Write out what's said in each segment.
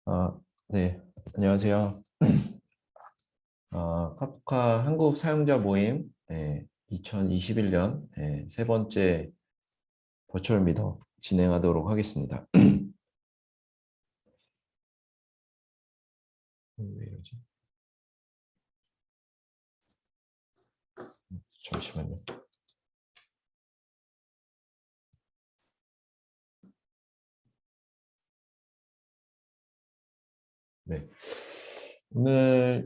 아, 네, 안녕하세요. 카프카 한국 사용자 모임 2021년 세 번째 버추얼 미터 진행하도록 하겠습니다. 왜 이러지? 잠시만요. 네. 오늘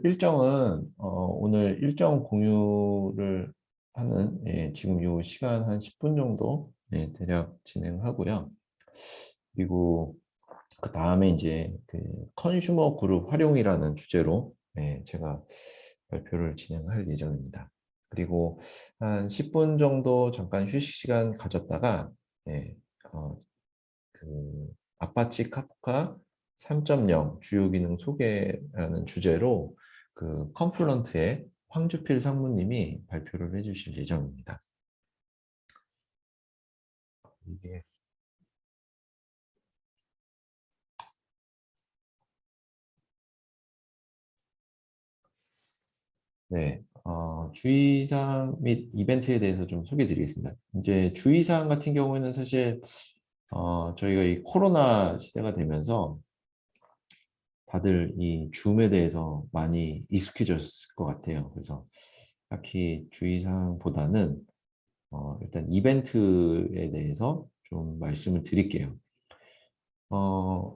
일정 공유를 하는 지금 요 시간 한 10분 정도 대략 진행하고요. 그리고 그 다음에 이제 그 컨슈머 그룹 활용이라는 주제로 제가 발표를 진행할 예정입니다. 그리고 한 10분 정도 잠깐 휴식 시간 가졌다가 예, 어, 그 아파치 카프카 3.0 주요 기능 소개라는 주제로 그 컨플런트의 황주필 상무님이 발표를 해주실 예정입니다. 이게 네, 주의사항 및 이벤트에 대해서 좀 소개해 드리겠습니다. 이제 주의사항 같은 경우에는 사실, 저희가 이 코로나 시대가 되면서 다들 이 줌에 대해서 많이 익숙해졌을 것 같아요. 그래서 딱히 주의사항보다는, 일단 이벤트에 대해서 좀 말씀을 드릴게요.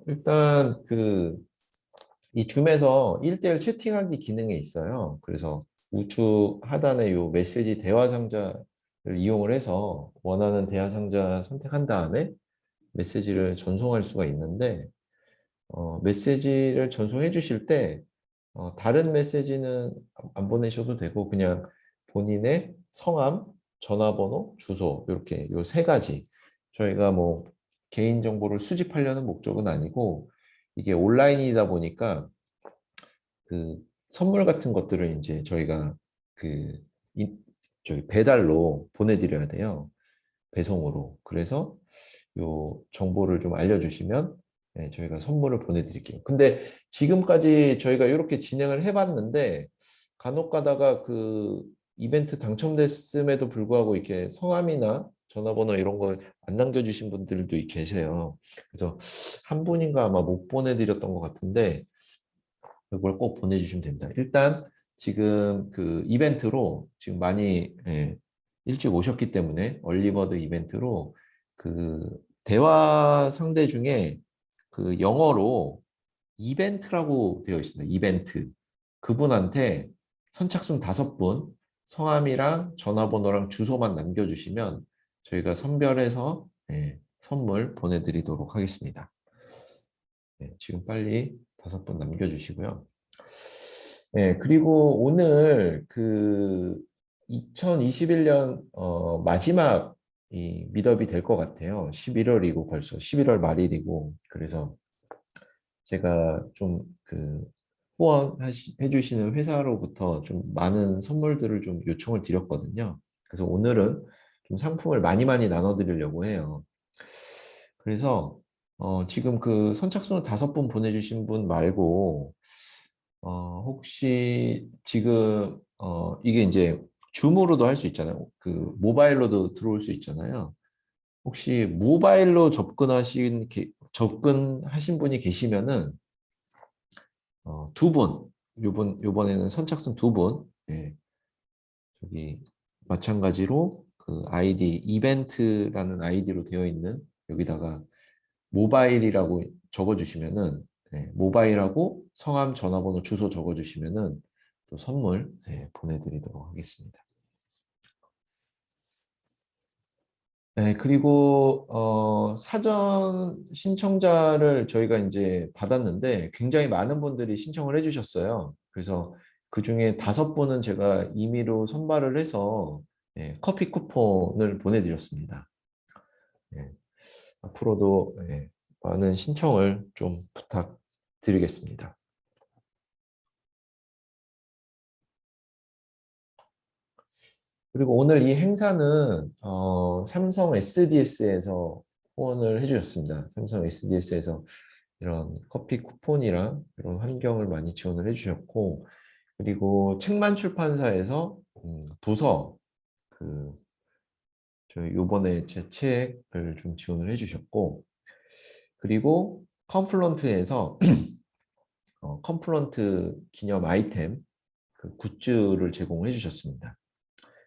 일단 이 줌에서 1대1 채팅하기 기능이 있어요. 그래서 우측 하단에 이 메시지 대화 상자를 이용을 해서 원하는 대화 상자 선택한 다음에 메시지를 전송할 수가 있는데 메시지를 전송해 주실 때 다른 메시지는 안 보내셔도 되고 그냥 본인의 성함, 전화번호, 주소 이렇게 요 세 가지 저희가 뭐 개인정보를 수집하려는 목적은 아니고 이게 온라인이다 보니까 그 선물 같은 것들을 이제 저희가 그 저기 배달로 보내드려야 돼요. 배송으로. 그래서 요 정보를 좀 알려주시면 저희가 선물을 보내드릴게요. 근데 지금까지 저희가 이렇게 진행을 해봤는데 간혹 가다가 그 이벤트 당첨됐음에도 불구하고 이렇게 성함이나 전화번호 이런 걸 안 남겨주신 분들도 계세요. 그래서 한 분인가 아마 못 보내드렸던 것 같은데 이걸 꼭 보내주시면 됩니다. 일단 지금 그 이벤트로 지금 많이 일찍 오셨기 때문에 얼리버드 이벤트로 그 대화 상대 중에 그 영어로 이벤트라고 되어 있습니다. 이벤트. 그분한테 선착순 5분 성함이랑 전화번호랑 주소만 남겨주시면 저희가 선별해서 선물 보내드리도록 하겠습니다. 지금 빨리 5분 남겨주시고요. 그리고 오늘 그 2021년 마지막 이 미더비 될 것 같아요. 11월이고 벌써 11월 말일이고 그래서 제가 좀 그 후원해 주시는 회사로부터 좀 많은 선물들을 좀 요청을 드렸거든요. 그래서 오늘은 좀 상품을 많이 많이 나눠드리려고 해요. 그래서 지금 그 선착순을 5분 보내주신 분 말고 혹시 지금 이게 이제 줌으로도 할 수 있잖아요. 그 모바일로도 들어올 수 있잖아요. 혹시 모바일로 접근하신 분이 계시면은 2분, 요번에는 선착순 2분, 저기 마찬가지로 그 아이디 이벤트라는 아이디로 되어 있는 여기다가 모바일이라고 적어주시면은 모바일하고 성함, 전화번호, 주소 적어주시면은 또 선물 보내드리도록 하겠습니다. 그리고 사전 신청자를 저희가 이제 받았는데 굉장히 많은 분들이 신청을 해주셨어요. 그래서 그 중에 5분은 제가 임의로 선발을 해서 커피 쿠폰을 보내드렸습니다. 예, 앞으로도 많은 신청을 좀 부탁드리겠습니다. 그리고 오늘 이 행사는 삼성 SDS에서 후원을 해주셨습니다. 삼성 SDS에서 이런 커피 쿠폰이랑 이런 환경을 많이 지원을 해주셨고, 그리고 책만 출판사에서 도서, 그 저희 요번에 제 책을 좀 지원을 해주셨고, 그리고 컴플런트에서 컴플런트 기념 아이템 그 굿즈를 제공해 주셨습니다.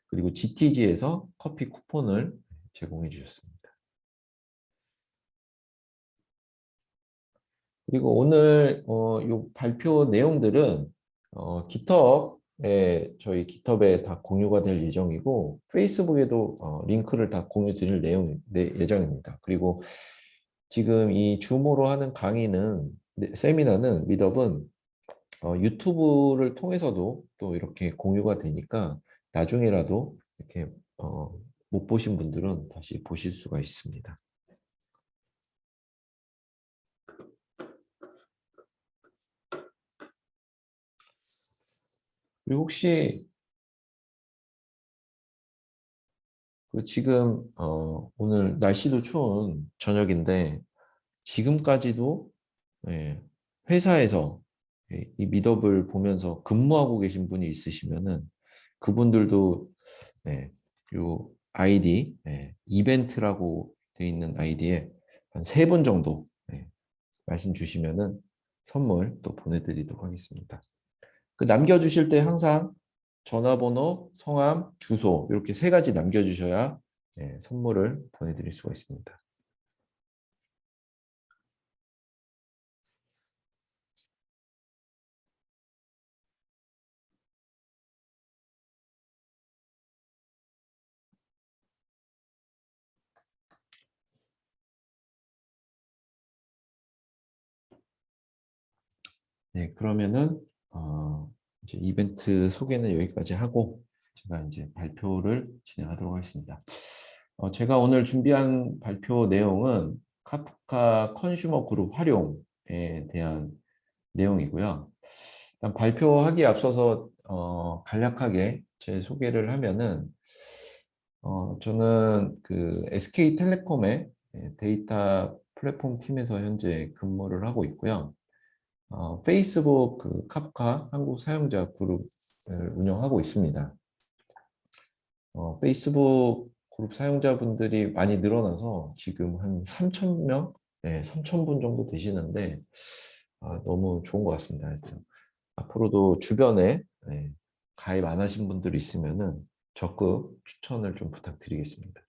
그리고 GTG에서 커피 쿠폰을 제공해 주셨습니다. 그리고 오늘 요 발표 내용들은 저희 깃허브에 다 공유가 될 예정이고 페이스북에도 링크를 다 공유 드릴 예정입니다. 그리고 지금 이 줌으로 하는 세미나는 미덥은 유튜브를 통해서도 또 이렇게 공유가 되니까 나중에라도 이렇게 못 보신 분들은 다시 보실 수가 있습니다. 그리고 혹시 지금 오늘 날씨도 추운 저녁인데 지금까지도 예, 회사에서 이 미덥을 보면서 근무하고 계신 분이 있으시면은 그분들도 요 아이디 이벤트라고 돼 있는 아이디에 한 3분 정도 말씀 주시면은 선물 또 보내드리도록 하겠습니다. 그 남겨주실 때 항상 전화번호, 성함, 주소 이렇게 3가지 남겨주셔야 선물을 보내드릴 수가 있습니다. 네, 그러면은 이제 이벤트 소개는 여기까지 하고 제가 이제 발표를 진행하도록 하겠습니다. 제가 오늘 준비한 발표 내용은 카프카 컨슈머 그룹 활용에 대한 내용이고요. 일단 발표하기에 앞서서 간략하게 제 소개를 하면은 저는 그 SK텔레콤의 데이터 플랫폼 팀에서 현재 근무를 하고 있고요. 페이스북 그 카프카 한국 사용자 그룹을 운영하고 있습니다. 페이스북 그룹 사용자분들이 많이 늘어나서 지금 한 3,000명, 3,000분 정도 되시는데 너무 좋은 것 같습니다. 그래서 앞으로도 주변에 가입 안 하신 분들이 있으면은 적극 추천을 좀 부탁드리겠습니다.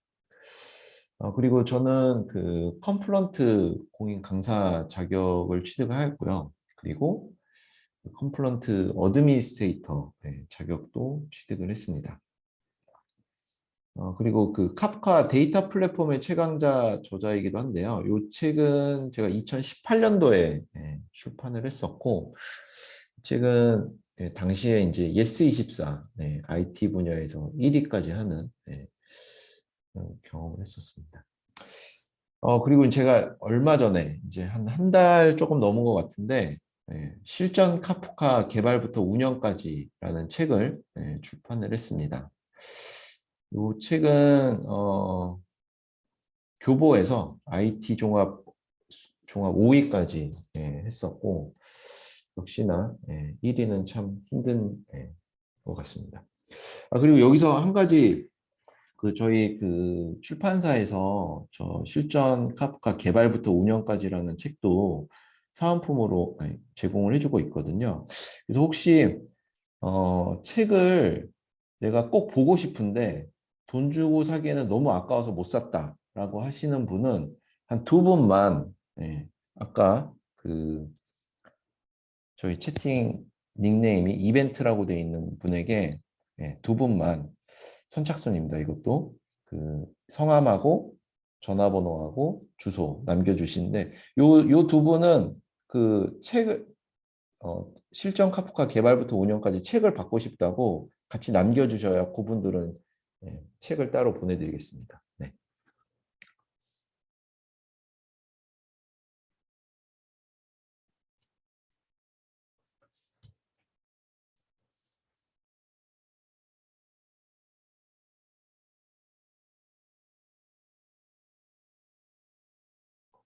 그리고 저는 그 컴플런트 공인 강사 자격을 취득하였고요. 그리고 컴플런트 어드미니스트레이터 자격도 취득을 했습니다. 그리고 그 카프카 데이터 플랫폼의 최강자 저자이기도 한데요. 이 책은 제가 2018년도에 출판을 했었고, 이 책은 당시에 이제 예스24 IT 분야에서 1위까지 하는 경험을 했었습니다. 그리고 제가 얼마 전에 이제 한 달 조금 넘은 것 같은데 실전 카프카 개발부터 운영까지라는 책을 출판을 했습니다. 이 책은 교보에서 IT 종합 5위까지 했었고 역시나 1위는 참 힘든 것 같습니다. 그리고 여기서 한 가지 저희 그 출판사에서 저 실전 카프카 개발부터 운영까지라는 책도 사은품으로 제공을 해주고 있거든요. 그래서 혹시 책을 내가 꼭 보고 싶은데 돈 주고 사기에는 너무 아까워서 못 샀다라고 하시는 분은 한 2분만 아까 그 저희 채팅 닉네임이 이벤트라고 되어 있는 분에게 2분만 선착순입니다. 이것도 그 성함하고 전화번호하고 주소 남겨주시는데 요 2분은 그 책을 실전 카프카 개발부터 운영까지 책을 받고 싶다고 같이 남겨주셔야 그분들은 책을 따로 보내드리겠습니다. 네.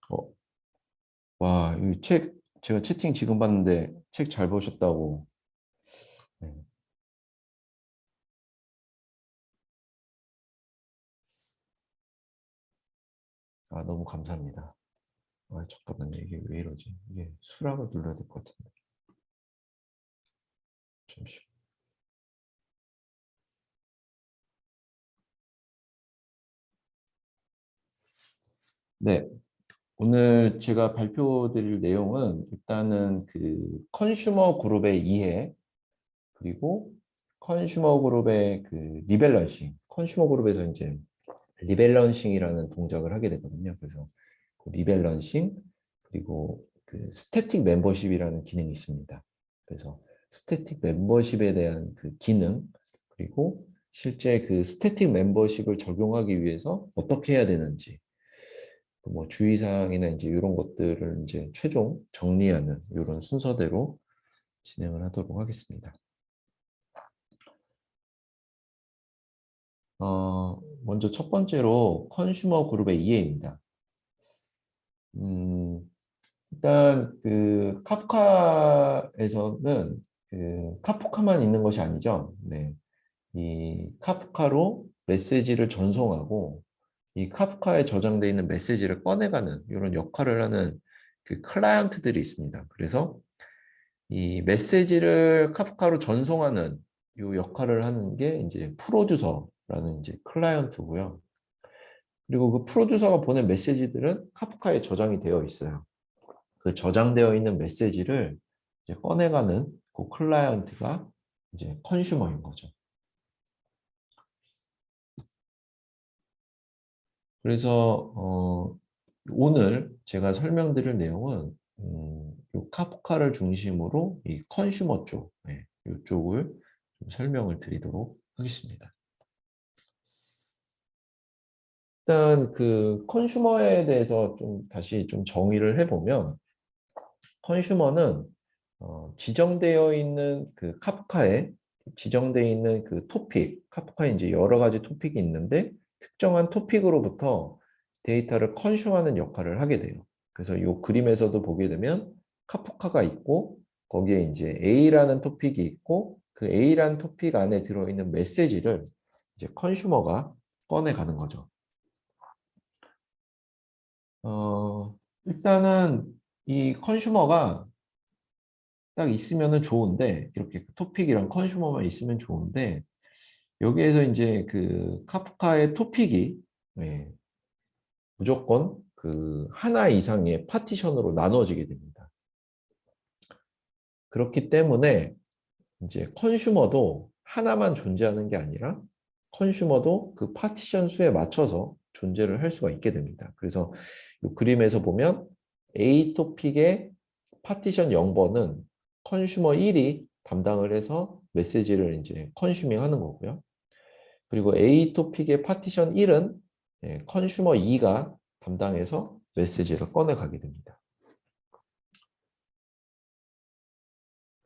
어, 와, 이 책, 제가 채팅 지금 봤는데 책 잘 보셨다고. 네. 아, 너무 감사합니다. 아, 잠깐만요. 이게 왜 이러지? 이게 수락을 눌러야 될 것 같은데. 잠시. 네. 오늘 제가 발표드릴 내용은 일단은 그 컨슈머 그룹의 이해, 그리고 컨슈머 그룹의 그 리밸런싱. 컨슈머 그룹에서 이제 리밸런싱이라는 동작을 하게 되거든요. 그래서 그 리밸런싱, 그리고 그 스태틱 멤버십이라는 기능이 있습니다. 그래서 스태틱 멤버십에 대한 그 기능, 그리고 실제 그 스태틱 멤버십을 적용하기 위해서 어떻게 해야 되는지, 뭐 주의사항이나 이제 이런 것들을 이제 최종 정리하는 이런 순서대로 진행을 하도록 하겠습니다. 먼저 첫 번째로 컨슈머 그룹의 이해입니다. 음, 일단 그 카프카에서는 그 카프카만 있는 것이 아니죠. 네. 이 카프카로 메시지를 전송하고 이 카프카에 저장되어 있는 메시지를 꺼내가는 이런 역할을 하는 그 클라이언트들이 있습니다. 그래서 이 메시지를 카프카로 전송하는 이 역할을 하는 게 이제 프로듀서라는 이제 클라이언트고요. 그리고 그 프로듀서가 보낸 메시지들은 카프카에 저장이 되어 있어요. 그 저장되어 있는 메시지를 이제 꺼내가는 그 클라이언트가 이제 컨슈머인 거죠. 그래서 오늘 제가 설명드릴 내용은 이 카프카를 중심으로 이 컨슈머 쪽, 이쪽을 좀 설명을 드리도록 하겠습니다. 일단 그 컨슈머에 대해서 좀 다시 좀 정의를 해보면 컨슈머는 지정되어 있는 그 카프카에 지정되어 있는 그 토픽, 카프카에 이제 여러 가지 토픽이 있는데 특정한 토픽으로부터 데이터를 컨슈머하는 역할을 하게 돼요. 그래서 이 그림에서도 보게 되면 카프카가 있고 거기에 이제 A라는 토픽이 있고 그 A라는 토픽 안에 들어있는 메시지를 이제 컨슈머가 꺼내가는 거죠. 일단은 이 컨슈머가 딱 있으면은 좋은데 이렇게 토픽이랑 컨슈머만 있으면 좋은데 여기에서 이제 그 카프카의 토픽이 무조건 그 하나 이상의 파티션으로 나누어지게 됩니다. 그렇기 때문에 이제 컨슈머도 하나만 존재하는 게 아니라 컨슈머도 그 파티션 수에 맞춰서 존재를 할 수가 있게 됩니다. 그래서 이 그림에서 보면 A 토픽의 파티션 0번은 컨슈머 1이 담당을 해서 메시지를 이제 컨슈밍 하는 거고요. 그리고 A 토픽의 파티션 1은 컨슈머 2가 담당해서 메시지를 꺼내가게 됩니다.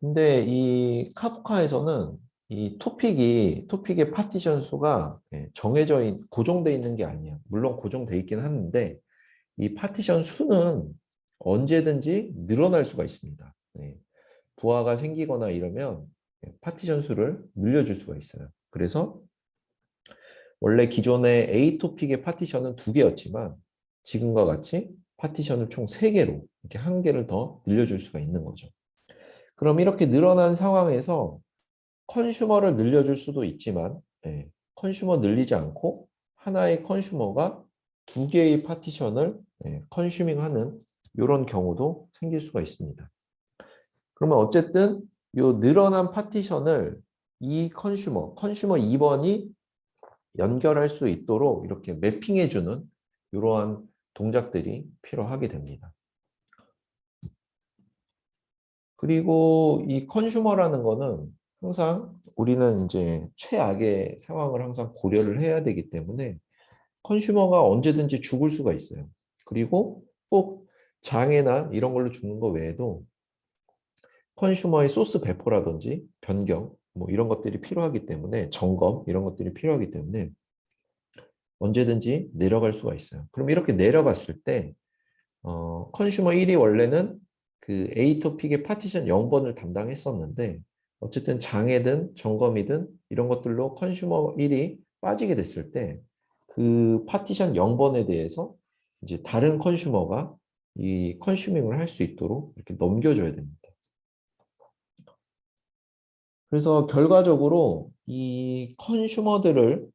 근데 이 카프카에서는 이 토픽의 파티션 수가 정해져 고정돼 있는 게 아니에요. 물론 고정돼 있긴 하는데 이 파티션 수는 언제든지 늘어날 수가 있습니다. 부하가 생기거나 이러면 파티션 수를 늘려줄 수가 있어요. 그래서 원래 기존의 A 토픽의 파티션은 2개였지만 지금과 같이 파티션을 총 3개로 이렇게 1개를 더 늘려줄 수가 있는 거죠. 그럼 이렇게 늘어난 상황에서 컨슈머를 늘려줄 수도 있지만 컨슈머 늘리지 않고 하나의 컨슈머가 2개의 파티션을 컨슈밍하는 이런 경우도 생길 수가 있습니다. 그러면 어쨌든 이 늘어난 파티션을 이 컨슈머 2번이 연결할 수 있도록 이렇게 매핑해주는 이러한 동작들이 필요하게 됩니다. 그리고 이 컨슈머라는 거는 항상 우리는 이제 최악의 상황을 항상 고려를 해야 되기 때문에 컨슈머가 언제든지 죽을 수가 있어요. 그리고 꼭 장애나 이런 걸로 죽는 거 외에도 컨슈머의 소스 배포라든지 변경 뭐 이런 것들이 필요하기 때문에 점검 이런 것들이 필요하기 때문에 언제든지 내려갈 수가 있어요. 그럼 이렇게 내려갔을 때 컨슈머 1이 원래는 그 A 토픽의 파티션 0번을 담당했었는데 어쨌든 장애든 점검이든 이런 것들로 컨슈머 1이 빠지게 됐을 때 그 파티션 0번에 대해서 이제 다른 컨슈머가 이 컨슈밍을 할 수 있도록 이렇게 넘겨줘야 됩니다. 그래서 결과적으로 이 컨슈머들을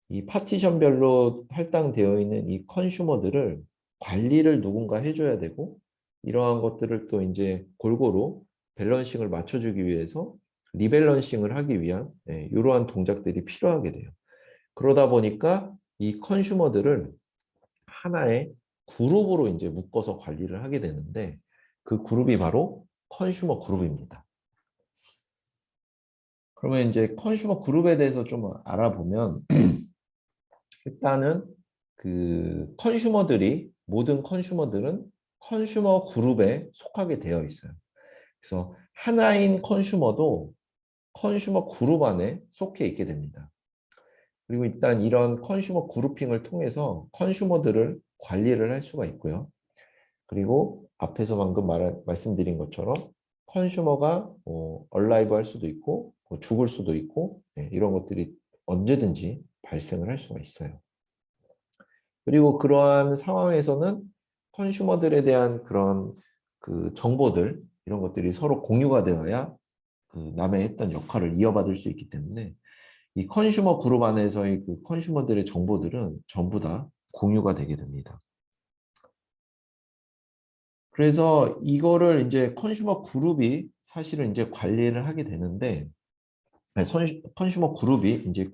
이 파티션별로 할당되어 있는 이 컨슈머들을 관리를 누군가 해줘야 되고 이러한 것들을 또 이제 골고루 밸런싱을 맞춰주기 위해서 리밸런싱을 하기 위한 이러한 동작들이 필요하게 돼요. 그러다 보니까 이 컨슈머들을 하나의 그룹으로 이제 묶어서 관리를 하게 되는데 그 그룹이 바로 컨슈머 그룹입니다. 그러면 이제 컨슈머 그룹에 대해서 좀 알아보면 일단은 그 컨슈머들이 모든 컨슈머들은 컨슈머 그룹에 속하게 되어 있어요. 그래서 하나인 컨슈머도 컨슈머 그룹 안에 속해 있게 됩니다. 그리고 일단 이런 컨슈머 그룹핑을 통해서 컨슈머들을 관리를 할 수가 있고요. 그리고 앞에서 방금 말씀드린 것처럼 컨슈머가 얼라이브 할 수도 있고 죽을 수도 있고 이런 것들이 언제든지 발생을 할 수가 있어요. 그리고 그러한 상황에서는 컨슈머들에 대한 그런 그 정보들 이런 것들이 서로 공유가 되어야 그 남의 했던 역할을 이어받을 수 있기 때문에 이 컨슈머 그룹 안에서의 그 컨슈머들의 정보들은 전부 다 공유가 되게 됩니다. 그래서 이거를 이제 컨슈머 그룹이 사실은 이제 관리를 하게 되는데 컨슈머 그룹이 이제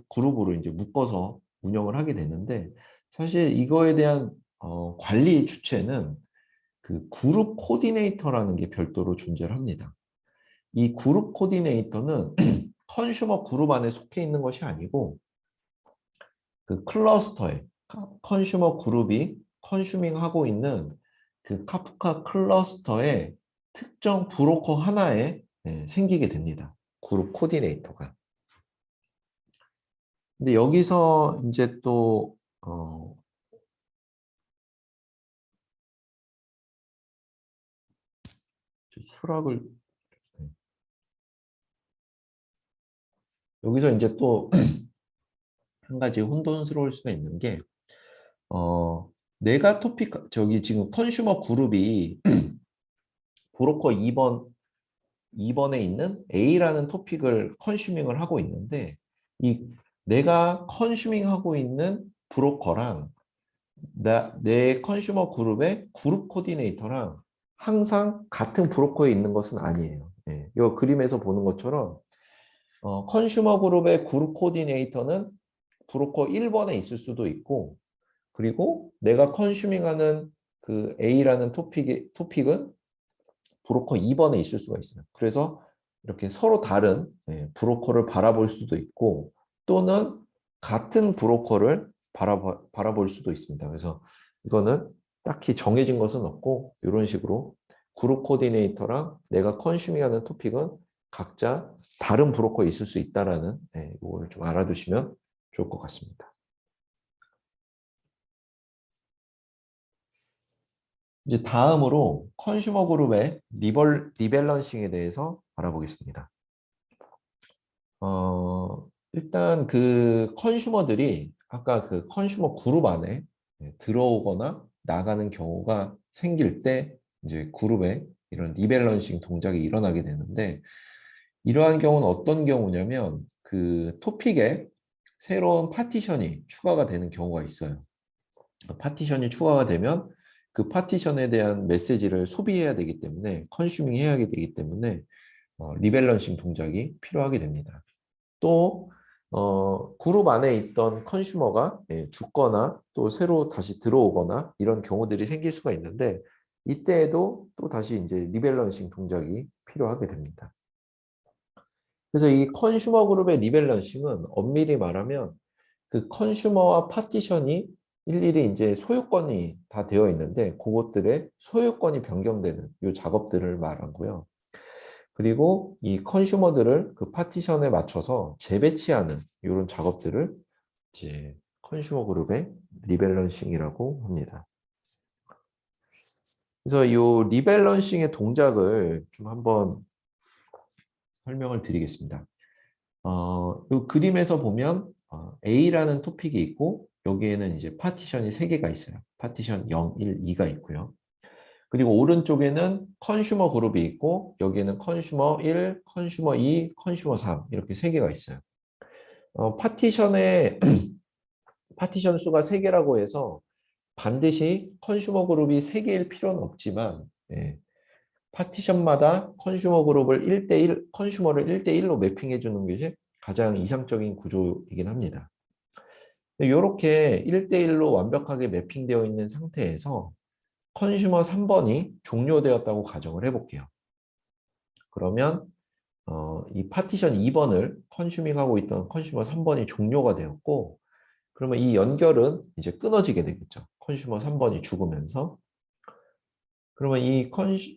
그룹으로 이제 묶어서 운영을 하게 되는데 사실 이거에 대한 관리 주체는 그 그룹 코디네이터라는 게 별도로 존재를 합니다. 이 그룹 코디네이터는 컨슈머 그룹 안에 속해 있는 것이 아니고 그 클러스터에 컨슈머 그룹이 컨슈밍하고 있는 그 카프카 클러스터의 특정 브로커 하나에 생기게 됩니다. 그룹 코디네이터가. 근데 여기서 이제 또 수락을 여기서 이제 또 한 가지 혼돈스러울 수가 있는 게 내가 토픽 저기 지금 컨슈머 그룹이 브로커 2번에 있는 A라는 토픽을 컨슈밍을 하고 있는데 이 내가 컨슈밍하고 있는 브로커랑 내 컨슈머 그룹의 그룹 코디네이터랑 항상 같은 브로커에 있는 것은 아니에요. 이 그림에서 보는 것처럼 컨슈머 그룹의 그룹 코디네이터는 브로커 1번에 있을 수도 있고 그리고 내가 컨슈밍하는 그 A라는 토픽은 브로커 2번에 있을 수가 있어요. 그래서 이렇게 서로 다른 브로커를 바라볼 수도 있고 또는 같은 브로커를 바라볼 수도 있습니다. 그래서 이거는 딱히 정해진 것은 없고 이런 식으로 그룹 코디네이터랑 내가 컨슈밍하는 토픽은 각자 다른 브로커에 있을 수 있다는 이걸 좀 알아두시면 좋을 것 같습니다. 이제 다음으로 컨슈머 그룹의 리밸런싱에 대해서 알아보겠습니다. 일단 그 컨슈머들이 아까 그 컨슈머 그룹 안에 들어오거나 나가는 경우가 생길 때 이제 그룹에 이런 리밸런싱 동작이 일어나게 되는데 이러한 경우는 어떤 경우냐면 그 토픽에 새로운 파티션이 추가가 되는 경우가 있어요. 파티션이 추가가 되면 그 파티션에 대한 메시지를 소비해야 되기 때문에 컨슈밍 해야 되기 때문에 리밸런싱 동작이 필요하게 됩니다. 또 그룹 안에 있던 컨슈머가 죽거나 또 새로 다시 들어오거나 이런 경우들이 생길 수가 있는데 이때에도 또 다시 이제 리밸런싱 동작이 필요하게 됩니다. 그래서 이 컨슈머 그룹의 리밸런싱은 엄밀히 말하면 그 컨슈머와 파티션이 일일이 이제 소유권이 다 되어 있는데 그것들의 소유권이 변경되는 이 작업들을 말하고요. 그리고 이 컨슈머들을 그 파티션에 맞춰서 재배치하는 이런 작업들을 이제 컨슈머 그룹의 리밸런싱이라고 합니다. 그래서 이 리밸런싱의 동작을 좀 한번 설명을 드리겠습니다. 이 그림에서 보면 A라는 토픽이 있고 여기에는 이제 파티션이 3개가 있어요. 파티션 0, 1, 2가 있고요. 그리고 오른쪽에는 컨슈머 그룹이 있고 여기에는 컨슈머 1, 컨슈머 2, 컨슈머 3 이렇게 3개가 있어요. 파티션의 파티션 수가 3개라고 해서 반드시 컨슈머 그룹이 3개일 필요는 없지만 예, 파티션마다 컨슈머 그룹을 1대1, 컨슈머를 1대1로 매핑해 주는 것이 가장 이상적인 구조이긴 합니다. 이렇게 1대1로 완벽하게 매핑되어 있는 상태에서 컨슈머 3번이 종료되었다고 가정을 해볼게요. 그러면 이 파티션 2번을 컨슈밍하고 있던 컨슈머 3번이 종료가 되었고 그러면 이 연결은 이제 끊어지게 되겠죠. 컨슈머 3번이 죽으면서 그러면 이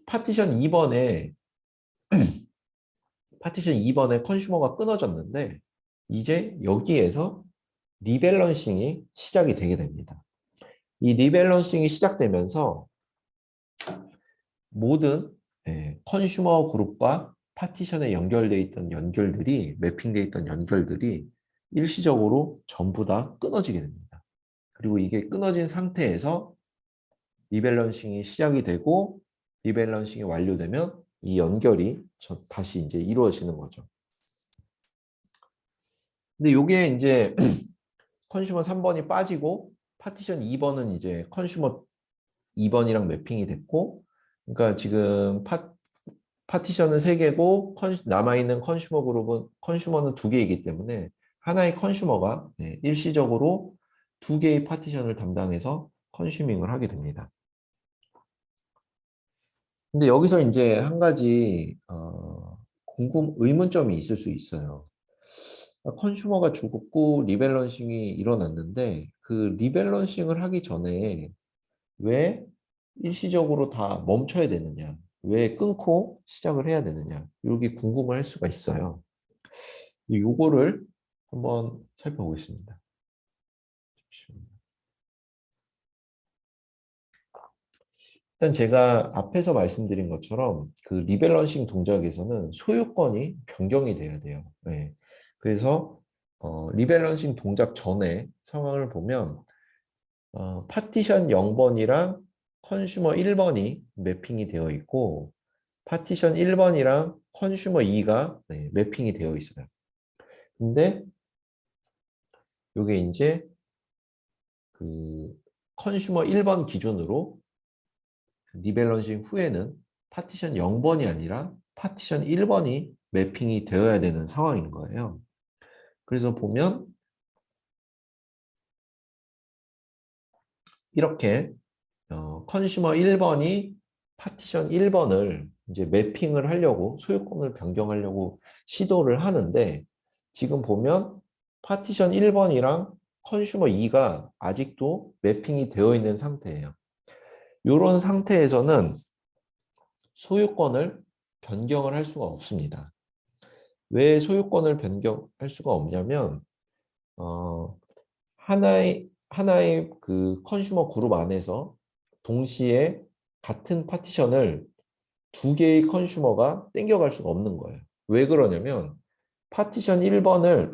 파티션 2번에 컨슈머가 끊어졌는데 이제 여기에서 리밸런싱이 시작이 되게 됩니다. 이 리밸런싱이 시작되면서 모든 컨슈머 그룹과 파티션에 연결되어 있던 연결들이 매핑되어 있던 연결들이 일시적으로 전부 다 끊어지게 됩니다. 그리고 이게 끊어진 상태에서 리밸런싱이 시작이 되고 리밸런싱이 완료되면 이 연결이 다시 이제 이루어지는 거죠. 근데 이게 이제 컨슈머 3번이 빠지고 파티션 2번은 이제 컨슈머 2번이랑 매핑이 됐고 그러니까 지금 파티션은 3개고 남아있는 컨슈머 그룹은 컨슈머는 2개이기 때문에 하나의 컨슈머가 일시적으로 2개의 파티션을 담당해서 컨슈밍을 하게 됩니다. 근데 여기서 이제 한 가지 의문점이 있을 수 있어요. 컨슈머가 죽었고 리밸런싱이 일어났는데 그 리밸런싱을 하기 전에 왜 일시적으로 다 멈춰야 되느냐? 왜 끊고 시작을 해야 되느냐? 이게 궁금할 수가 있어요. 요거를 한번 살펴보겠습니다. 일단 제가 앞에서 말씀드린 것처럼 그 리밸런싱 동작에서는 소유권이 변경이 돼야 돼요. 네. 그래서 리밸런싱 동작 전에 상황을 보면 파티션 0번이랑 컨슈머 1번이 매핑이 되어 있고 파티션 1번이랑 컨슈머 2가 매핑이 되어 있어요. 근데 이게 이제 그 컨슈머 1번 기준으로 리밸런싱 후에는 파티션 0번이 아니라 파티션 1번이 매핑이 되어야 되는 상황인 거예요. 그래서 보면 이렇게 컨슈머 1번이 파티션 1번을 이제 매핑을 하려고 소유권을 변경하려고 시도를 하는데 지금 보면 파티션 1번이랑 컨슈머 2가 아직도 매핑이 되어 있는 상태예요. 이런 상태에서는 소유권을 변경을 할 수가 없습니다. 왜 소유권을 변경할 수가 없냐면 하나의 그 컨슈머 그룹 안에서 동시에 같은 파티션을 2개의 컨슈머가 땡겨갈 수가 없는 거예요. 왜 그러냐면 파티션 1번을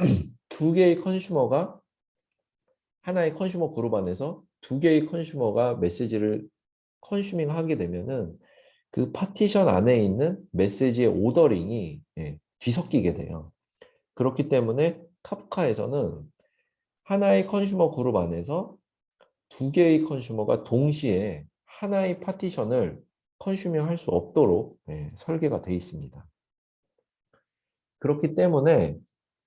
2개의 컨슈머가 하나의 컨슈머 그룹 안에서 2개의 컨슈머가 메시지를 컨슈밍 하게 되면은 그 파티션 안에 있는 메시지의 오더링이 뒤섞이게 돼요. 그렇기 때문에 카프카에서는 하나의 컨슈머 그룹 안에서 2개의 컨슈머가 동시에 하나의 파티션을 컨슈밍 할 수 없도록 설계가 되어 있습니다. 그렇기 때문에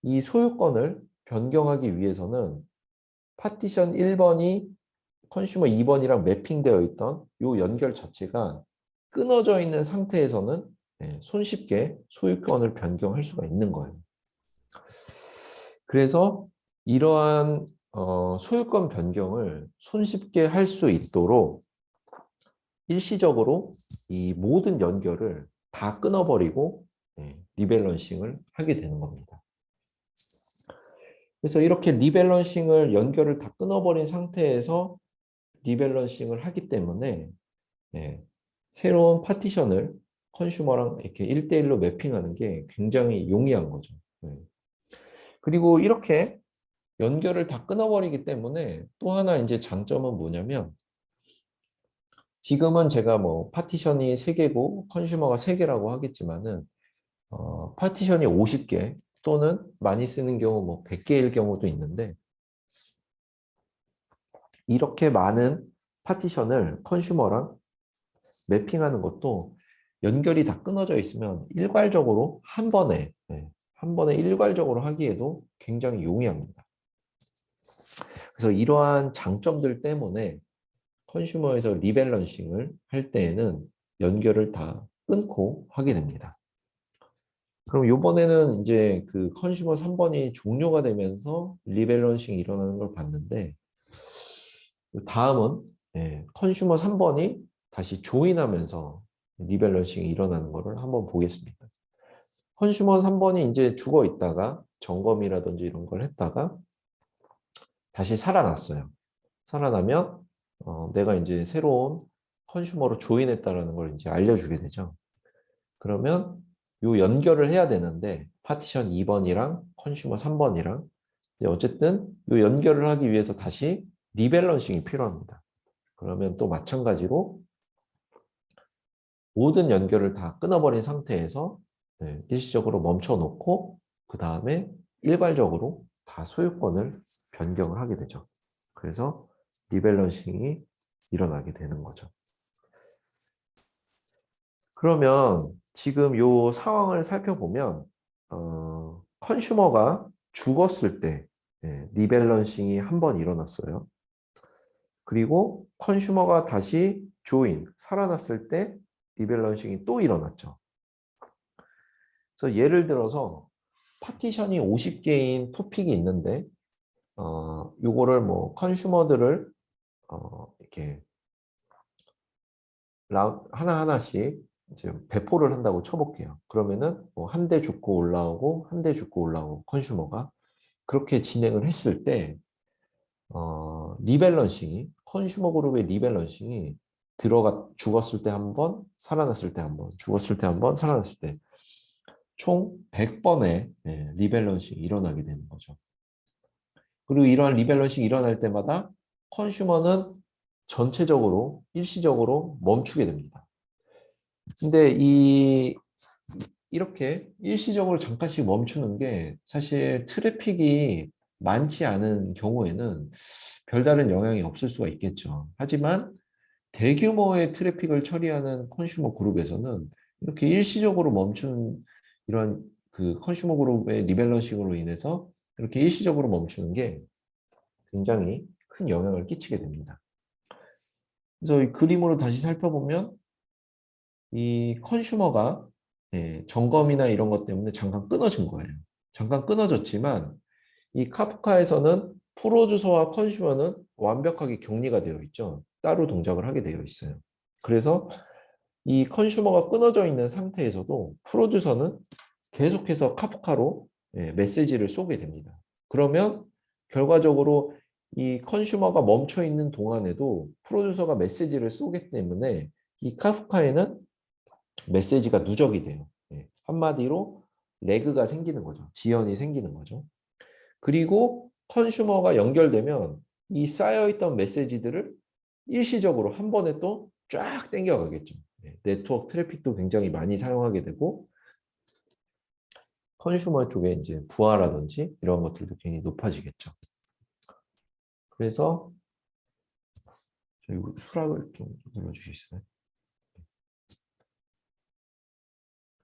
이 소유권을 변경하기 위해서는 파티션 1번이 컨슈머 2번이랑 매핑되어 있던 이 연결 자체가 끊어져 있는 상태에서는 손쉽게 소유권을 변경할 수가 있는 거예요. 그래서 이러한 소유권 변경을 손쉽게 할 수 있도록 일시적으로 이 모든 연결을 다 끊어버리고 리밸런싱을 하게 되는 겁니다. 그래서 이렇게 리밸런싱을 연결을 다 끊어버린 상태에서 리밸런싱을 하기 때문에 새로운 파티션을 컨슈머랑 이렇게 1대1로 매핑하는 게 굉장히 용이한 거죠. 네. 그리고 이렇게 연결을 다 끊어버리기 때문에 또 하나 이제 장점은 뭐냐면 지금은 제가 뭐 파티션이 3개고 컨슈머가 3개라고 하겠지만은 파티션이 50개 또는 많이 쓰는 경우 뭐 100개일 경우도 있는데 이렇게 많은 파티션을 컨슈머랑 매핑하는 것도 연결이 다 끊어져 있으면 일괄적으로 한 번에 일괄적으로 하기에도 굉장히 용이합니다. 그래서 이러한 장점들 때문에 컨슈머에서 리밸런싱을 할 때에는 연결을 다 끊고 하게 됩니다. 그럼 이번에는 이제 그 컨슈머 3번이 종료가 되면서 리밸런싱이 일어나는 걸 봤는데 다음은 컨슈머 3번이 다시 조인하면서 리밸런싱이 일어나는 것을 한번 보겠습니다. 컨슈머 3번이 이제 죽어 있다가 점검이라든지 이런 걸 했다가 다시 살아났어요. 살아나면 내가 이제 새로운 컨슈머로 조인했다라는 걸 이제 알려주게 되죠. 그러면 요 연결을 해야 되는데 파티션 2번이랑 컨슈머 3번이랑 어쨌든 요 연결을 하기 위해서 다시 리밸런싱이 필요합니다. 그러면 또 마찬가지로 모든 연결을 다 끊어버린 상태에서 일시적으로 멈춰 놓고 그 다음에 일괄적으로 다 소유권을 변경을 하게 되죠. 그래서 리밸런싱이 일어나게 되는 거죠. 그러면 지금 이 상황을 살펴보면 컨슈머가 죽었을 때 리밸런싱이 한 번 일어났어요. 그리고 컨슈머가 다시 살아났을 때 리밸런싱이 또 일어났죠. 그래서 예를 들어서 파티션이 50개인 토픽이 있는데 요거를 뭐 컨슈머들을 이렇게 하나하나씩 이제 배포를 한다고 쳐볼게요. 그러면은 뭐 한 대 죽고 올라오고 한 대 죽고 올라오고 컨슈머가 그렇게 진행을 했을 때 리밸런싱이 컨슈머 그룹의 리밸런싱이 죽었을 때 한 번, 살아났을 때 한 번, 죽었을 때 한 번, 살아났을 때 총 100번의 리밸런싱이 일어나게 되는 거죠. 그리고 이러한 리밸런싱이 일어날 때마다 컨슈머는 전체적으로 일시적으로 멈추게 됩니다. 근데 이렇게 일시적으로 잠깐씩 멈추는 게 사실 트래픽이 많지 않은 경우에는 별다른 영향이 없을 수가 있겠죠. 하지만 대규모의 트래픽을 처리하는 컨슈머 그룹에서는 이렇게 일시적으로 멈추는 이런 그 컨슈머 그룹의 리밸런싱으로 인해서 이렇게 일시적으로 멈추는 게 굉장히 큰 영향을 끼치게 됩니다. 그래서 이 그림으로 다시 살펴보면 이 컨슈머가 점검이나 이런 것 때문에 잠깐 끊어진 거예요. 잠깐 끊어졌지만 이 카프카에서는 프로듀서와 컨슈머는 완벽하게 격리가 되어 있죠. 따로 동작을 하게 되어 있어요. 그래서 이 컨슈머가 끊어져 있는 상태에서도 프로듀서는 계속해서 카프카로 메시지를 쏘게 됩니다. 그러면 결과적으로 이 컨슈머가 멈춰 있는 동안에도 프로듀서가 메시지를 쏘기 때문에 이 카프카에는 메시지가 누적이 돼요. 한마디로 레그가 생기는 거죠. 지연이 생기는 거죠. 그리고 컨슈머가 연결되면 이 쌓여있던 메시지들을 일시적으로 한 번에 또 쫙 땡겨가겠죠. 네트워크 트래픽도 굉장히 많이 사용하게 되고 컨슈머 쪽에 이제 부하라든지 이런 것들도 굉장히 높아지겠죠. 그래서 저희 수락을 좀 눌러주시겠어요?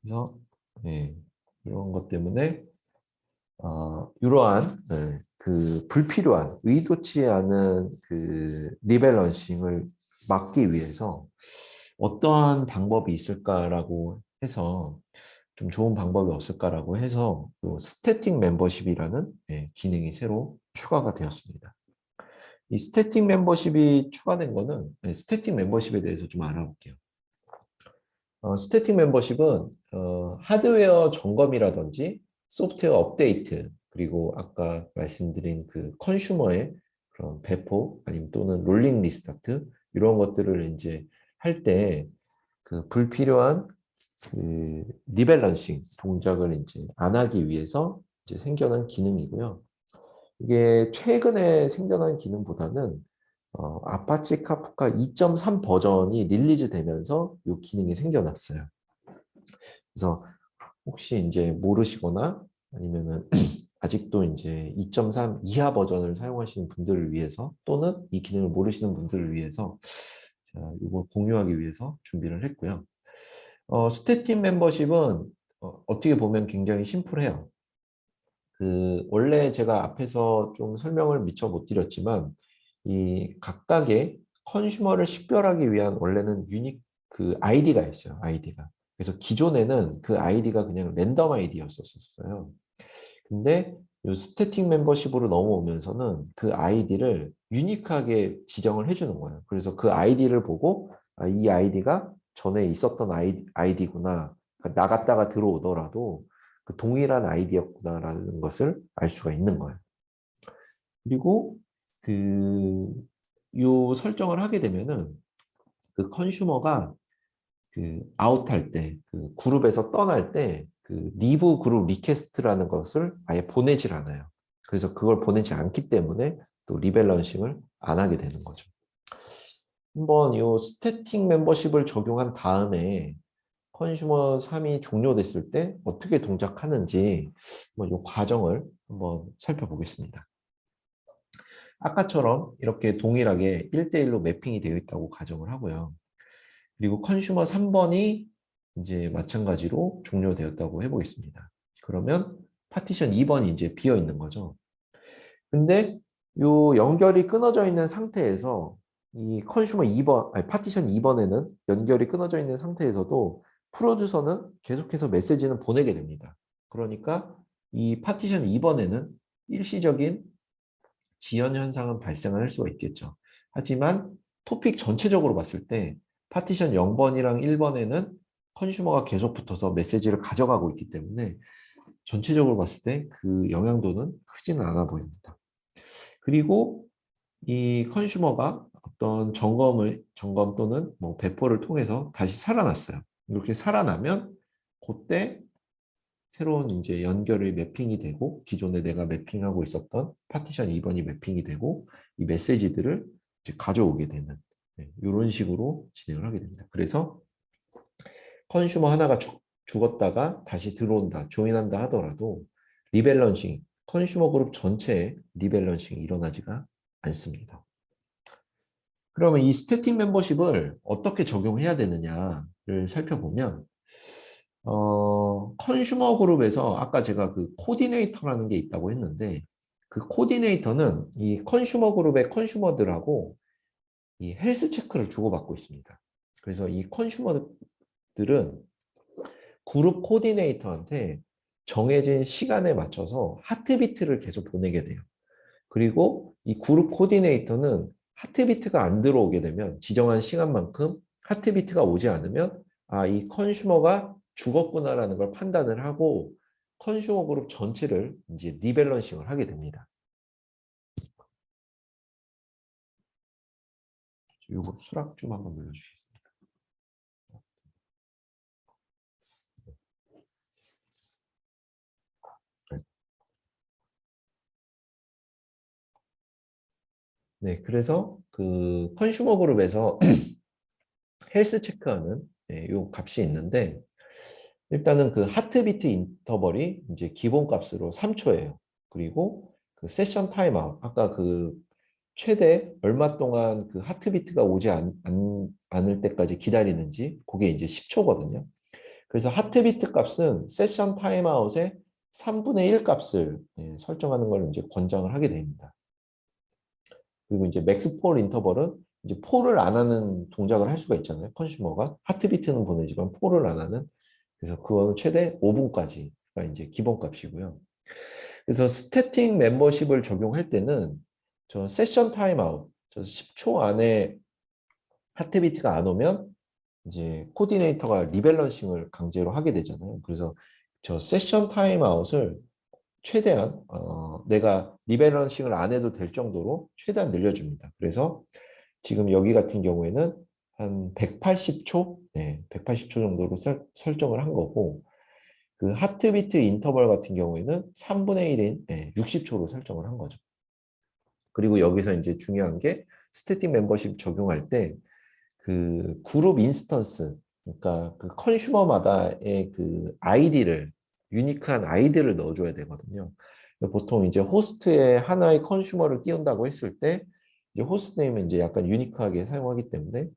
그래서 이런 것 때문에 이러한 그 불필요한 의도치 않은 그 리밸런싱을 막기 위해서 어떠한 방법이 있을까라고 해서 좀 좋은 방법이 없을까라고 해서 스태틱 멤버십이라는 기능이 새로 추가가 되었습니다. 이 스태틱 멤버십이 추가된 거는 스태틱 멤버십에 대해서 좀 알아볼게요. 스태틱 멤버십은 하드웨어 점검이라든지 소프트웨어 업데이트 그리고 아까 말씀드린 그 컨슈머의 그런 배포 아니면 또는 롤링 리스타트 이런 것들을 이제 할 때 그 불필요한 그 리밸런싱 동작을 이제 안 하기 위해서 이제 생겨난 기능이고요. 이게 최근에 생겨난 기능보다는 아파치 카프카 2.3 버전이 릴리즈 되면서 이 기능이 생겨났어요. 그래서 혹시 이제 모르시거나 아니면은 아직도 이제 2.3 이하 버전을 사용하시는 분들을 위해서 또는 이 기능을 모르시는 분들을 위해서 이걸 공유하기 위해서 준비를 했고요. 스태틱 멤버십은 어떻게 보면 굉장히 심플해요. 원래 제가 앞에서 좀 설명을 미처 못 드렸지만 이 각각의 컨슈머를 식별하기 위한 원래는 유닉 그 아이디가 있어요. 아이디가. 그래서 기존에는 그 아이디가 그냥 랜덤 아이디였었어요. 근데 이 스태틱 멤버십으로 넘어오면서는 그 아이디를 유니크하게 지정을 해주는 거예요. 그래서 그 아이디를 보고 이 아이디가 전에 있었던 아이디구나. 그러니까 나갔다가 들어오더라도 그 동일한 아이디였구나라는 것을 알 수가 있는 거예요. 그리고 요 설정을 하게 되면은 그 컨슈머가 그 아웃할 때, 그 그룹에서 떠날 때, 그 리브 그룹 리퀘스트라는 것을 아예 보내질 않아요. 그래서 그걸 보내지 않기 때문에 또 리밸런싱을 안 하게 되는 거죠. 한번 이 스태틱 멤버십을 적용한 다음에 컨슈머 3이 종료됐을 때 어떻게 동작하는지 이 과정을 한번 살펴보겠습니다. 아까처럼 이렇게 동일하게 1대1로 매핑이 되어 있다고 가정을 하고요. 그리고 컨슈머 3번이 이제 마찬가지로 종료되었다고 해보겠습니다. 그러면 파티션 2번이 이제 비어 있는 거죠. 근데 요 연결이 끊어져 있는 상태에서 이 컨슈머 2번, 아니 파티션 2번에는 연결이 끊어져 있는 상태에서도 프로듀서는 계속해서 메시지는 보내게 됩니다. 그러니까 이 파티션 2번에는 일시적인 지연 현상은 발생할 수가 있겠죠. 하지만 토픽 전체적으로 봤을 때 파티션 0번이랑 1번에는 컨슈머가 계속 붙어서 메시지를 가져가고 있기 때문에 전체적으로 봤을 때 그 영향도는 크지는 않아 보입니다. 그리고 이 컨슈머가 어떤 점검 또는 뭐 배포를 통해서 다시 살아났어요. 이렇게 살아나면 그때 새로운 이제 연결이 매핑이 되고 기존에 내가 매핑하고 있었던 파티션 2번이 매핑이 되고 이 메시지들을 이제 가져오게 되는 이런 식으로 진행을 하게 됩니다. 그래서 컨슈머 하나가 죽었다가 다시 들어온다, 조인한다 하더라도 리밸런싱, 컨슈머 그룹 전체에 리밸런싱이 일어나지가 않습니다. 그러면 이 스태틱 멤버십을 어떻게 적용해야 되느냐를 살펴보면 컨슈머 그룹에서 아까 제가 그 코디네이터라는 게 있다고 했는데 그 코디네이터는 이 컨슈머 그룹의 컨슈머들하고 이 헬스 체크를 주고받고 있습니다. 그래서 이 컨슈머들은 그룹 코디네이터한테 정해진 시간에 맞춰서 하트비트를 계속 보내게 돼요. 그리고 이 그룹 코디네이터는 하트비트가 안 들어오게 되면 지정한 시간만큼 하트비트가 오지 않으면 이 컨슈머가 죽었구나라는 걸 판단을 하고 컨슈머 그룹 전체를 이제 리밸런싱을 하게 됩니다. 이거 수락 좀 한번 눌러주시겠습니다. 네, 그래서 그 컨슈머 그룹에서 헬스 체크하는 요 값이 있는데 일단은 그 하트비트 인터벌이 이제 기본 값으로 3초예요. 그리고 그 세션 타임아웃 아까 그 최대 얼마 동안 그 하트비트가 오지 않을 때까지 기다리는지 그게 이제 10초거든요. 그래서 하트비트 값은 세션 타임아웃의 3분의 1 값을 설정하는 걸 이제 권장을 하게 됩니다. 그리고 이제 맥스 폴 인터벌은 이제 폴을 안 하는 동작을 할 수가 있잖아요. 컨슈머가 하트비트는 보내지만 폴을 안 하는. 그래서 그거는 최대 5분까지가 이제 기본 값이고요. 그래서 스태틱 멤버십을 적용할 때는 저 세션 타임아웃, 저 10초 안에 하트비트가 안 오면 이제 코디네이터가 리밸런싱을 강제로 하게 되잖아요. 그래서 저 세션 타임아웃을 최대한 내가 리밸런싱을 안 해도 될 정도로 최대한 늘려줍니다. 그래서 지금 여기 같은 경우에는 한 180초? 네, 180초 정도로 설정을 한 거고, 그 하트비트 인터벌 같은 경우에는 3분의 1인 60초로 설정을 한 거죠. 그리고 여기서 이제 중요한 게 스태틱 멤버십 적용할 때 그 그룹 인스턴스, 그러니까 그 컨슈머마다의 그 아이디를, 유니크한 아이디를 넣어줘야 되거든요. 보통 이제 호스트에 하나의 컨슈머를 띄운다고 했을 때 이제 호스트 네임은 이제 약간 유니크하게 사용하기 때문에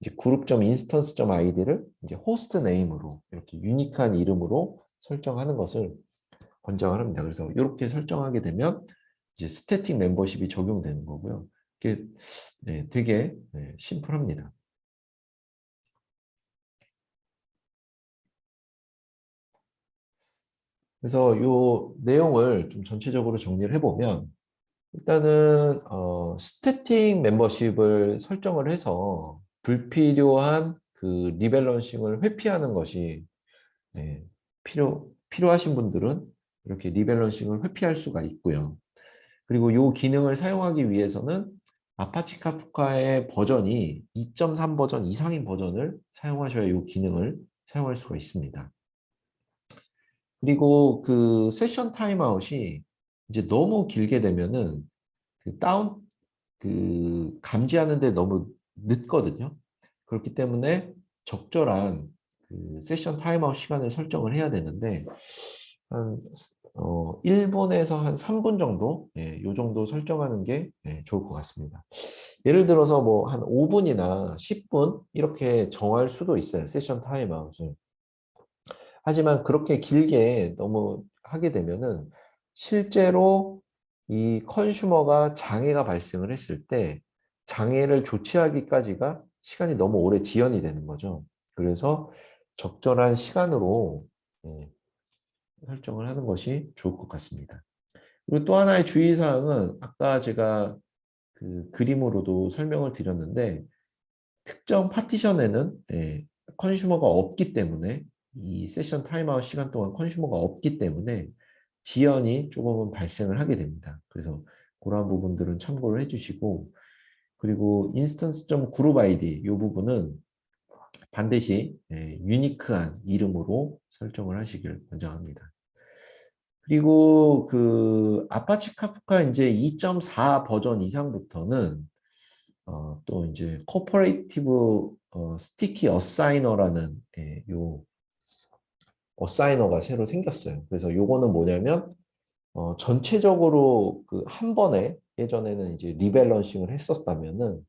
이제 그룹.인스턴스.id를 이제 호스트 네임으로 이렇게 유니크한 이름으로 설정하는 것을 권장을 합니다. 그래서 이렇게 설정하게 되면 이제 스태틱 멤버십이 적용되는 거고요. 이게 되게 심플합니다. 그래서 이 내용을 좀 전체적으로 정리를 해보면 일단은 스태틱 멤버십을 설정을 해서 불필요한 그 리밸런싱을 회피하는 것이 필요하신 분들은 이렇게 리밸런싱을 회피할 수가 있고요. 그리고 이 기능을 사용하기 위해서는 아파치 카프카의 버전이 2.3 버전 이상인 버전을 사용하셔야 이 기능을 사용할 수가 있습니다. 그리고 그 세션 타임아웃이 이제 너무 길게 되면은 그 그 감지하는데 너무 늦거든요. 그렇기 때문에 적절한 그 세션 타임아웃 시간을 설정을 해야 되는데 한 1분에서 한 3분 정도, 요 정도 설정하는 게 좋을 것 같습니다. 예를 들어서 뭐 한 5분이나 10분 이렇게 정할 수도 있어요. 세션 타임아웃을. 하지만 그렇게 길게 너무 하게 되면은 실제로 이 컨슈머가 장애가 발생을 했을 때 장애를 조치하기까지가 시간이 너무 오래 지연이 되는 거죠. 그래서 적절한 시간으로 설정을 하는 것이 좋을 것 같습니다. 그리고 또 하나의 주의사항은 아까 제가 그 그림으로도 설명을 드렸는데 특정 파티션에는 컨슈머가 없기 때문에 이 세션 타임아웃 시간 동안 컨슈머가 없기 때문에 지연이 조금은 발생을 하게 됩니다. 그래서 그러한 부분들은 참고를 해주시고 그리고 instance.group ID 이 부분은 반드시 유니크한 이름으로 설정을 하시길 권장합니다. 그리고 그 아파치 카프카 이제 2.4 버전 이상부터는 또 이제 코퍼레이티브 스티키 어사이너라는 요 어사이너가 새로 생겼어요. 그래서 요거는 뭐냐면 전체적으로 그 한 번에 예전에는 이제 리밸런싱을 했었다면은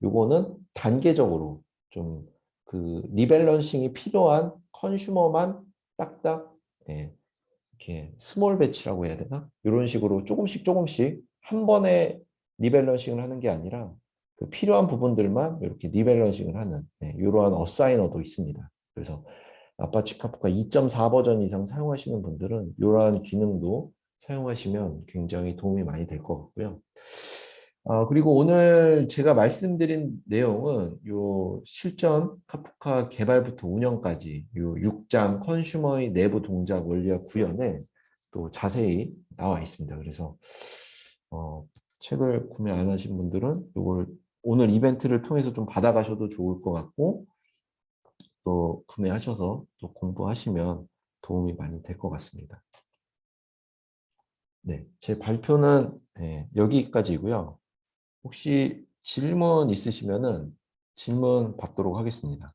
요거는 단계적으로 좀 그 리밸런싱이 필요한 컨슈머만 딱딱 이렇게 스몰 배치라고 해야 되나? 이런 식으로 조금씩 조금씩 한 번에 리밸런싱을 하는 게 아니라 그 필요한 부분들만 이렇게 리밸런싱을 하는 이러한 어사이너도 있습니다. 그래서 아파치 카프카 2.4 버전 이상 사용하시는 분들은 이러한 기능도 사용하시면 굉장히 도움이 많이 될 것 같고요. 그리고 오늘 제가 말씀드린 내용은 요 실전 카프카 개발부터 운영까지 요 6장 컨슈머의 내부 동작 원리와 구현에 또 자세히 나와 있습니다. 그래서 책을 구매 안 하신 분들은 이걸 오늘 이벤트를 통해서 좀 받아가셔도 좋을 것 같고 또 구매하셔서 또 공부하시면 도움이 많이 될 것 같습니다. 네, 제 발표는 여기까지고요. 혹시 질문 있으시면은 질문 받도록 하겠습니다.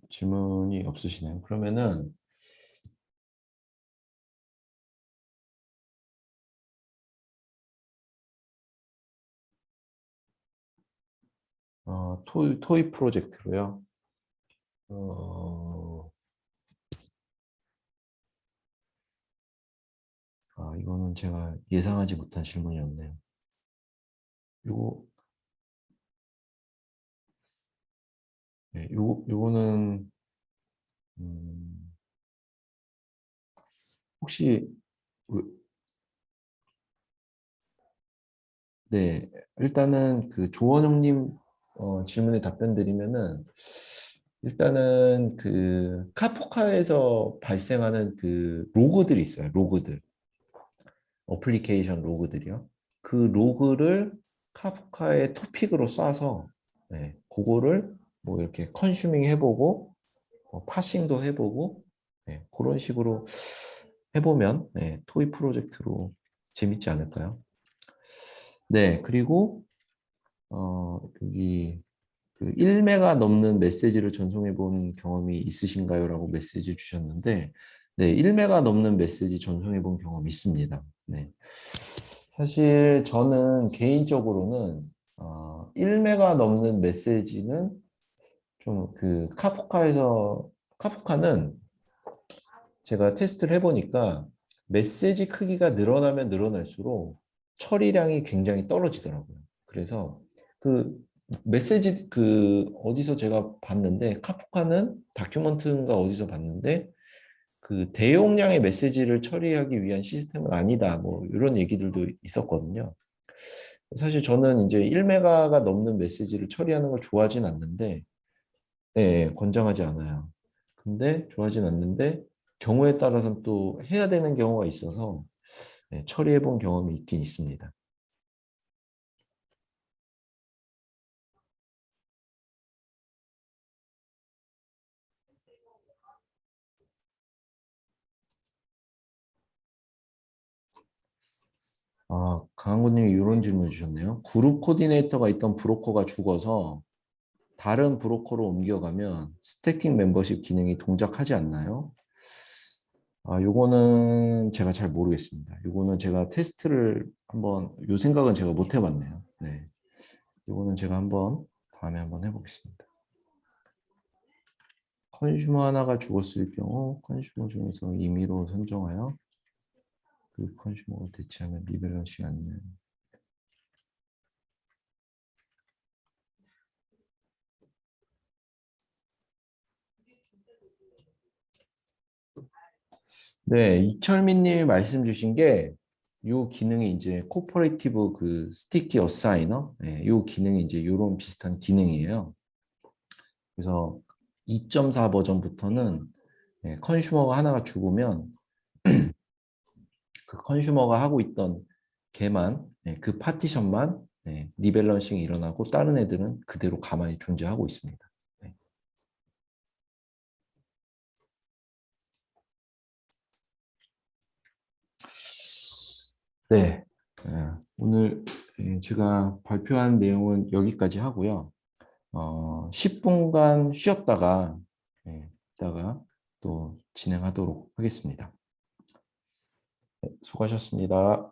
질문이 없으시네요. 그러면은 토이 프로젝트로요. 어, 이거는 제가 예상하지 못한 질문이었네요. 요거, 요거는 음, 혹시 네, 일단은 그 조원영님 질문에 답변 드리면은 일단은 그 카프카에서 발생하는 그 로그들이 있어요. 로그들. 어플리케이션 로그들이요. 그 로그를 카프카의 토픽으로 쏴서 네, 그거를 뭐 이렇게 컨슈밍 해보고 파싱도 해보고 네, 그런 식으로 해보면 네, 토이 프로젝트로 재밌지 않을까요? 네, 그리고 여기 그 1메가 넘는 메시지를 전송해 본 경험이 있으신가요? 라고 메시지 주셨는데 네, 1메가 넘는 메시지 전송해 본 경험이 있습니다. 네. 사실 저는 개인적으로는 1메가 넘는 메시지는 좀 그 카프카는 제가 테스트를 해보니까 메시지 크기가 늘어나면 늘어날수록 처리량이 굉장히 떨어지더라고요. 그래서 그 메시지 그 어디서 제가 봤는데 카프카는 다큐멘트인가 어디서 봤는데 그 대용량의 메시지를 처리하기 위한 시스템은 아니다. 뭐 이런 얘기들도 있었거든요. 사실 저는 이제 1메가가 넘는 메시지를 처리하는 걸 좋아하진 않는데, 네, 권장하지 않아요. 근데 좋아하진 않는데 경우에 따라서는 또 해야 되는 경우가 있어서 네, 처리해 본 경험이 있긴 있습니다. 강한구님이 이런 질문 주셨네요. 그룹 코디네이터가 있던 브로커가 죽어서 다른 브로커로 옮겨가면 스태킹 멤버십 기능이 동작하지 않나요? 요거는 제가 잘 모르겠습니다. 요거는 제가 테스트를 한번, 요 생각은 제가 못 해봤네요. 네. 요거는 제가 한번, 다음에 한번 해보겠습니다. 컨슈머 하나가 죽었을 경우, 컨슈머 중에서 임의로 선정하여 그 컨슈머가 대체하면 리밸런싱 아니면 네, 이철민 님이 말씀 주신 게 요 기능이 이제 코퍼레이티브 그 스티키 어사이너 네, 요 기능이 이제 요런 비슷한 기능이에요. 그래서 2.4 버전부터는 네, 컨슈머가 하나가 죽으면 그 컨슈머가 하고 있던 걔만 네, 그 파티션만 네, 리밸런싱이 일어나고 다른 애들은 그대로 가만히 존재하고 있습니다. 네. 네. 오늘 제가 발표한 내용은 여기까지 하고요. 10분간 쉬었다가 이따가 또 진행하도록 하겠습니다. 수고하셨습니다.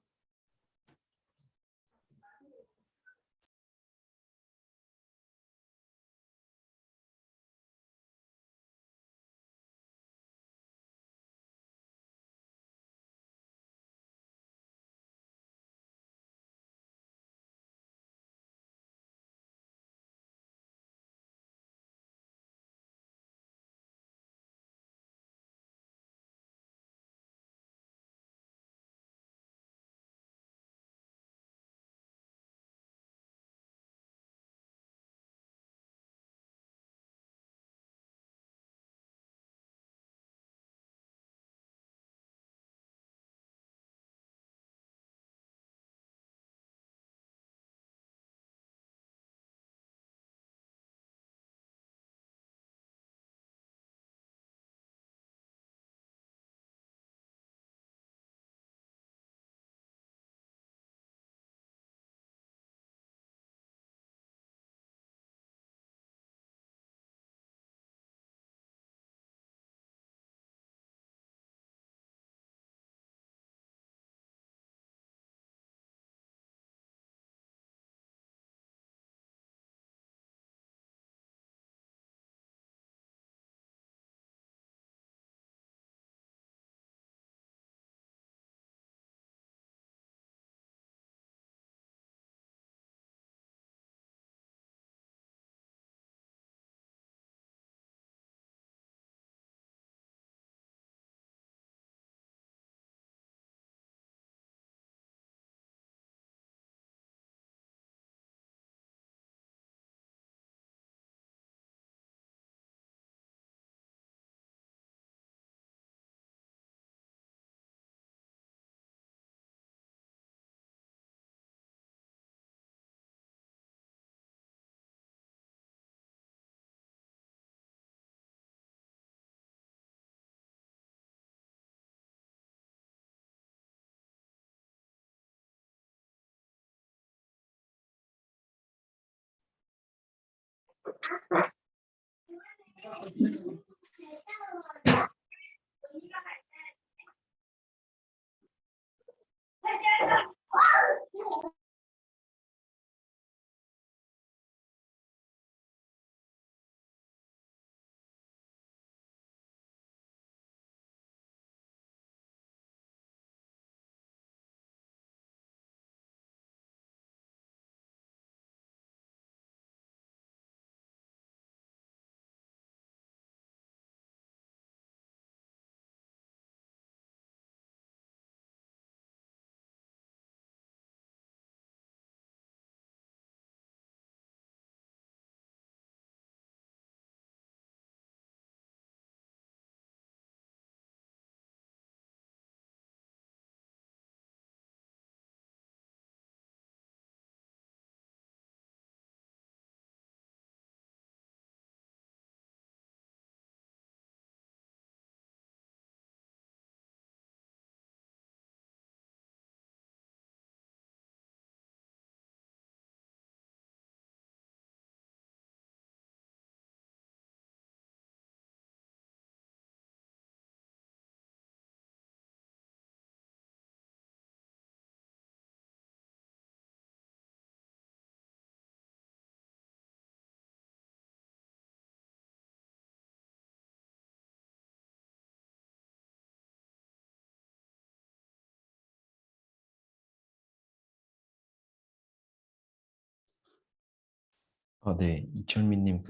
아, 네. 이철민님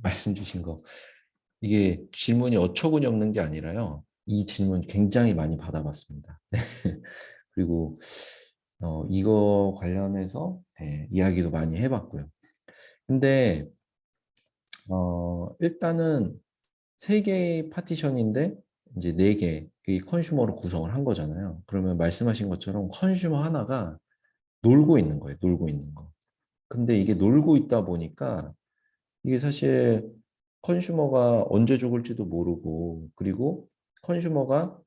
말씀 주신 거. 이게 질문이 어처구니 없는 게 아니라요. 이 질문 굉장히 많이 받아봤습니다. 그리고 이거 관련해서 이야기도 많이 해봤고요. 근데 일단은 세 개의 파티션인데 이제 네 개의 컨슈머로 구성을 한 거잖아요. 그러면 말씀하신 것처럼 컨슈머 하나가 놀고 있는 거예요. 놀고 있는 거. 근데 이게 놀고 있다 보니까 이게 사실 컨슈머가 언제 죽을지도 모르고 그리고 컨슈머가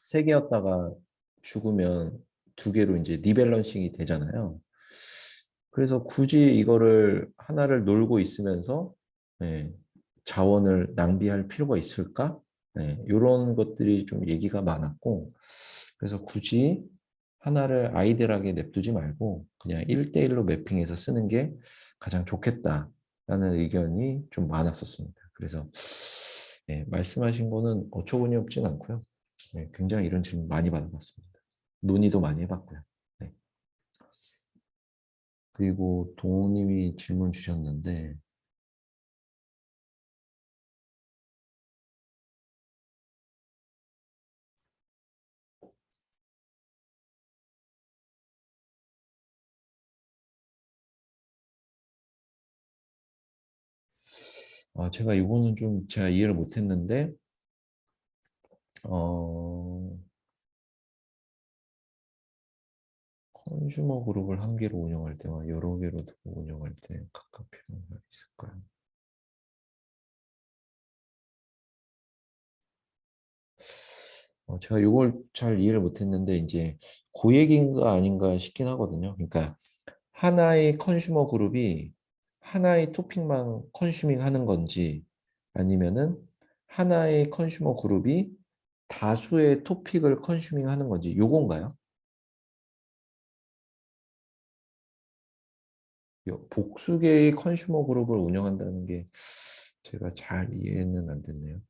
세 개였다가 죽으면 두 개로 이제 리밸런싱이 되잖아요. 그래서 굳이 이거를 하나를 놀고 있으면서 네, 자원을 낭비할 필요가 있을까? 네, 이런 것들이 좀 얘기가 많았고 그래서 굳이 하나를 아이들하게 냅두지 말고 그냥 1대1로 매핑해서 쓰는 게 가장 좋겠다라는 의견이 좀 많았었습니다. 그래서 말씀하신 거는 어처구니 없진 않고요. 굉장히 이런 질문 많이 받아봤습니다. 논의도 많이 해봤고요. 네. 그리고 동호님이 질문 주셨는데 제가 이거는 좀 제가 이해를 못했는데 어, 컨슈머 그룹을 한 개로 운영할 때와 여러 개로 두고 운영할 때 각각 필요가 있을까요? 제가 이걸 잘 이해를 못했는데 이제 그 얘기인가 아닌가 싶긴 하거든요. 그러니까 하나의 컨슈머 그룹이 하나의 토픽만 컨슈밍 하는 건지 아니면은 하나의 컨슈머 그룹이 다수의 토픽을 컨슈밍 하는 건지 요건가요? 복수계의 컨슈머 그룹을 운영한다는 게 제가 잘 이해는 안 됐네요.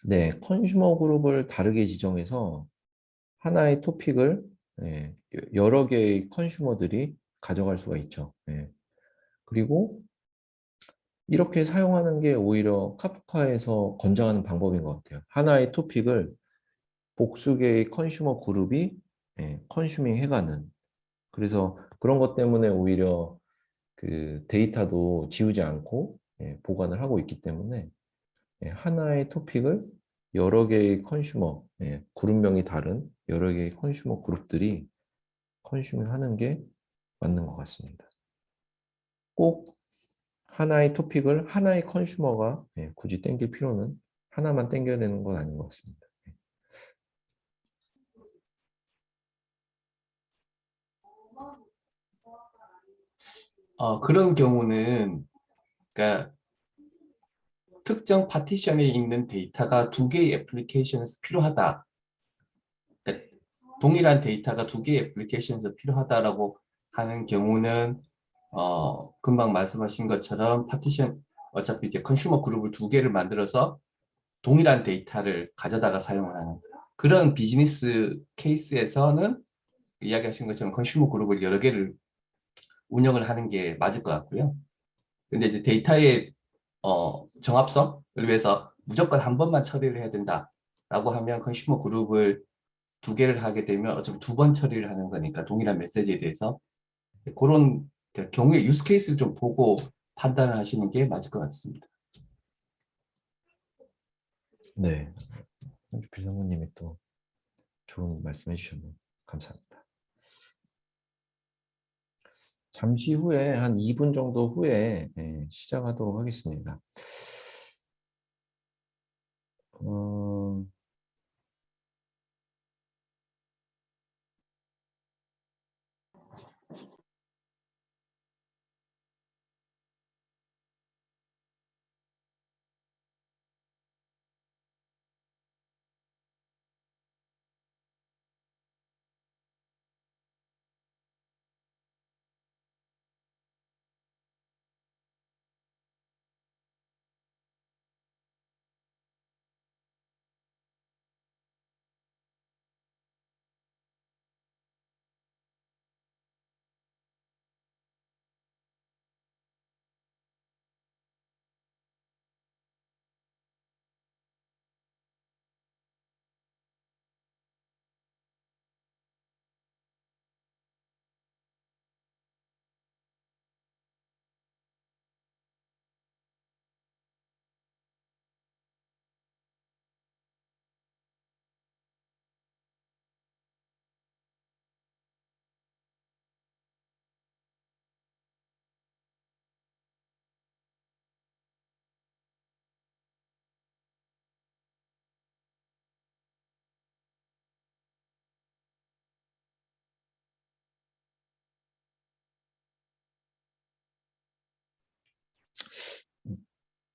네, 컨슈머 그룹을 다르게 지정해서 하나의 토픽을 여러 개의 컨슈머들이 가져갈 수가 있죠. 그리고 이렇게 사용하는 게 오히려 카프카에서 권장하는 방법인 것 같아요. 하나의 토픽을 복수 개의 컨슈머 그룹이 컨슈밍 해가는. 그래서 그런 것 때문에 오히려 그 데이터도 지우지 않고 보관을 하고 있기 때문에 하나의 토픽을 여러 개의 컨슈머, 그룹명이 다른 여러 개의 컨슈머 그룹들이 컨슈밍 하는 게 맞는 것 같습니다. 꼭 하나의 토픽을 하나의 컨슈머가 굳이 땡길 필요는 하나만 땡겨야 되는 건 아닌 것 같습니다. 그런 경우는 그러니까 특정 파티션에 있는 데이터가 두 개의 애플리케이션에서 필요하다. 그러니까 동일한 데이터가 두 개의 애플리케이션에서 필요하다라고 하는 경우는 금방 말씀하신 것처럼 파티션 어차피 이제 컨슈머 그룹을 두 개를 만들어서 동일한 데이터를 가져다가 사용을 하는 그런 비즈니스 케이스에서는 이야기하신 것처럼 컨슈머 그룹을 여러 개를 운영을 하는 게 맞을 것 같고요. 근데 이제 데이터의 정합성을 위해서 무조건 한 번만 처리를 해야 된다라고 하면 컨슈머 그룹을 두 개를 하게 되면 어차피 두 번 처리를 하는 거니까 동일한 메시지에 대해서 그런 경우의 유스 케이스를 좀 보고 판단을 하시는 게 맞을 것 같습니다. 네, 현주 비상무님이 또 좋은 말씀해 주셨네요. 감사합니다. 잠시 후에 한 2분 정도 후에 시작하도록 하겠습니다.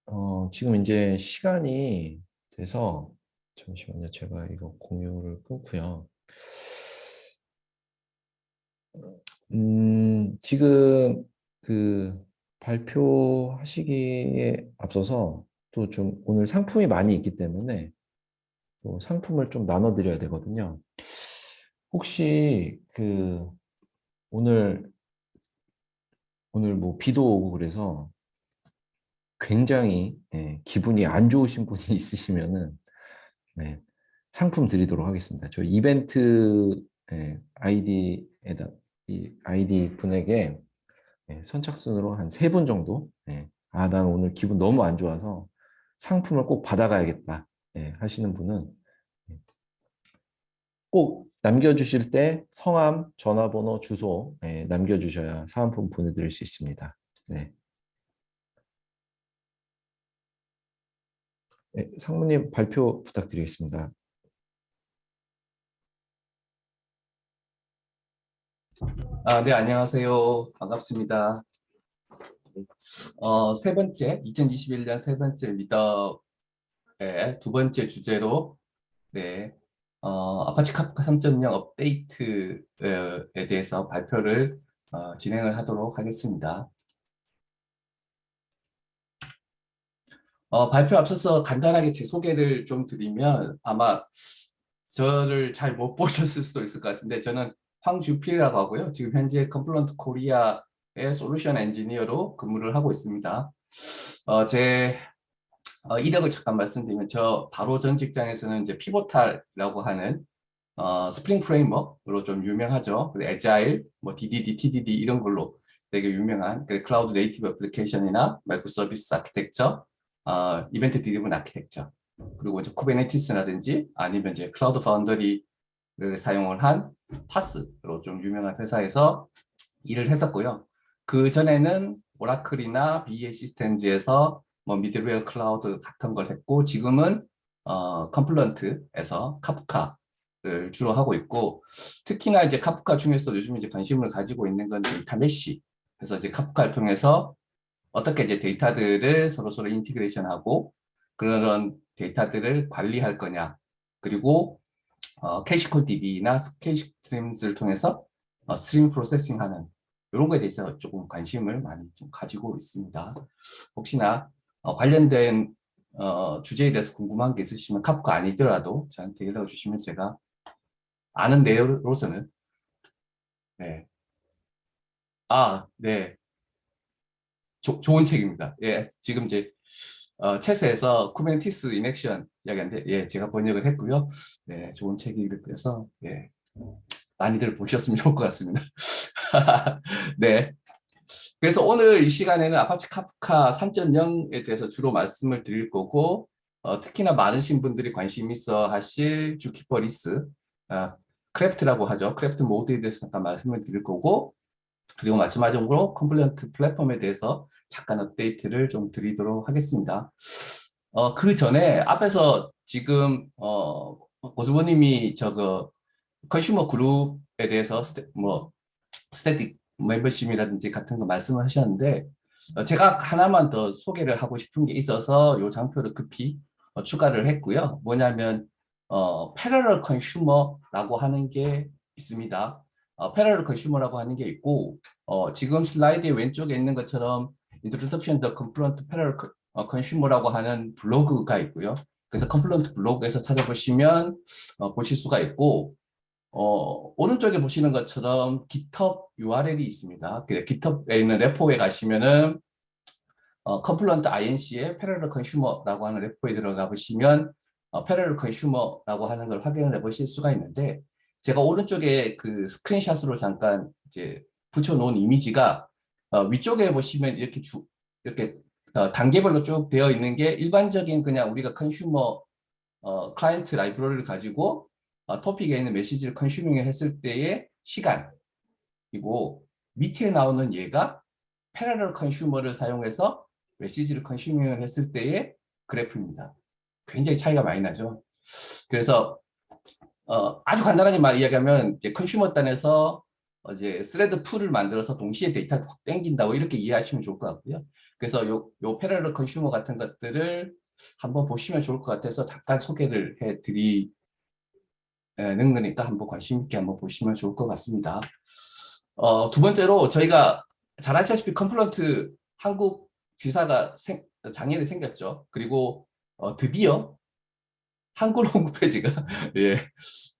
어, 지금 이제 시간이 돼서 잠시만요. 제가 이거 공유를 끊고요. 지금 그 발표하시기에 앞서서 또 좀 오늘 상품이 많이 있기 때문에 또 상품을 좀 나눠드려야 되거든요. 혹시 그 오늘 뭐 비도 오고 그래서 굉장히 기분이 안 좋으신 분이 있으시면은 상품 드리도록 하겠습니다. 저희 이벤트 아이디에다 이 아이디 분에게 선착순으로 한 3분 정도 난 오늘 기분 너무 안 좋아서 상품을 꼭 받아가야겠다 하시는 분은 꼭 남겨주실 때 성함, 전화번호, 주소 남겨주셔야 사은품 보내드릴 수 있습니다. 네. 상무님 발표 부탁드리겠습니다. 네, 안녕하세요. 반갑습니다. 세 번째, 2021년 세 번째 미더의 두 번째 주제로, 네, 아파치 카프카 3.0 업데이트에 대해서 발표를 진행을 하도록 하겠습니다. 발표 앞서서 간단하게 제 소개를 좀 드리면 아마 저를 잘 못 보셨을 수도 있을 것 같은데 저는 황주필이라고 하고요. 지금 현재 컴플런트 코리아의 솔루션 엔지니어로 근무를 하고 있습니다. 제 이력을 잠깐 말씀드리면 저 바로 전 직장에서는 이제 피보탈이라고 하는 스프링 프레임워크로 좀 유명하죠. 그리고 에자일, 뭐 DDD, TDD 이런 걸로 되게 유명한 클라우드 네이티브 애플리케이션이나 마이크로 서비스 아키텍처, 이벤트 드리븐 아키텍처 그리고 이제 쿠버네티스라든지 아니면 이제 클라우드 파운더리를 사용을 한 파스로 좀 유명한 회사에서 일을 했었고요. 그 전에는 오라클이나 BA 시스템즈에서 뭐 미들웨어 클라우드 같은 걸 했고, 지금은 컴플런트에서 카프카를 주로 하고 있고, 특히나 이제 카프카 중에서 요즘 이제 관심을 가지고 있는 건 데이터 메쉬. 그래서 이제 카프카를 통해서 어떻게 이제 데이터들을 서로 인티그레이션하고 그런 데이터들을 관리할 거냐. 그리고 캐시콜 DB나 스케이스트림을 통해서 스트림 프로세싱하는 이런 거에 대해서 조금 관심을 많이 좀 가지고 있습니다. 혹시나 관련된 주제에 대해서 궁금한 게 있으시면 카프카 아니더라도 저한테 연락 주시면 제가 아는 내용으로서는 네. 네. 좋은 책입니다. 예, 지금 이제 채스에서 쿠버네티스 인 액션 이야기하는데, 예, 제가 번역을 했고요. 네, 좋은 책이라서 예, 많이들 보셨으면 좋을 것 같습니다. 네. 그래서 오늘 이 시간에는 아파치 카프카 3.0에 대해서 주로 말씀을 드릴 거고, 특히나 많으신 분들이 관심 있어 하실 주키퍼 리스, 크래프트라고 하죠. 크래프트 모드에 대해서 잠깐 말씀을 드릴 거고, 그리고 마지막으로 컴플리언트 플랫폼에 대해서 잠깐 업데이트를 좀 드리도록 하겠습니다. 그 전에 앞에서 지금 고수보님이 저거 컨슈머 그룹에 대해서 스태틱 멤버십이라든지 같은 거 말씀을 하셨는데, 제가 하나만 더 소개를 하고 싶은 게 있어서 이 장표를 급히 추가를 했고요. 뭐냐면 패러럴 컨슈머라고 하는 게 있습니다. 패러럴 컨슈머라고 하는 게 있고, 지금 슬라이드의 왼쪽에 있는 것처럼 Introduction to Confluent Parallel Consumer라고 하는 블로그가 있고요. 그래서 컴플런트 블로그에서 찾아보시면 보실 수가 있고, 오른쪽에 보시는 것처럼 GitHub URL이 있습니다. GitHub에 있는 레포에 가시면은 컴플런트 INC의 Parallel Consumer라고 하는 레포에 들어가 보시면 Parallel Consumer라고 하는 걸 확인을 해보실 수가 있는데, 제가 오른쪽에 그 스크린샷으로 잠깐 이제 붙여놓은 이미지가 위쪽에 보시면 이렇게 단계별로 쭉 되어 있는 게 일반적인 그냥 우리가 컨슈머 클라이언트 라이브러리를 가지고 토픽에 있는 메시지를 컨슈밍을 했을 때의 시간이고, 밑에 나오는 얘가 패러럴 컨슈머를 사용해서 메시지를 컨슈밍을 했을 때의 그래프입니다. 굉장히 차이가 많이 나죠. 그래서 아주 간단하게 이야기하면 이제 컨슈머 단에서 이제 스레드 풀을 만들어서 동시에 데이터를 확 땡긴다고 이렇게 이해하시면 좋을 것 같고요. 그래서 요 패러럴 컨슈머 같은 것들을 한번 보시면 좋을 것 같아서 잠깐 소개를 해드리는 거니까 한번 관심 있게 한번 보시면 좋을 것 같습니다. 두 번째로 저희가 잘 아시다시피 컴플런트 한국 지사가 작년에 생겼죠. 그리고 드디어 한글 홈페이지가 예,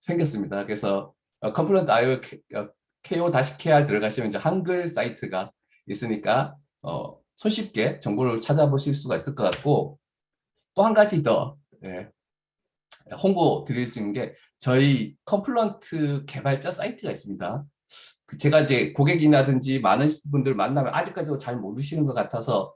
생겼습니다. 그래서 컴플런트 IO KO-KR 들어가시면 이제 한글 사이트가 있으니까 손쉽게 정보를 찾아보실 수가 있을 것 같고, 또 한 가지 더 예, 홍보 드릴 수 있는 게 저희 컴플런트 개발자 사이트가 있습니다. 제가 이제 고객이라든지 많은 분들 만나면 아직까지도 잘 모르시는 것 같아서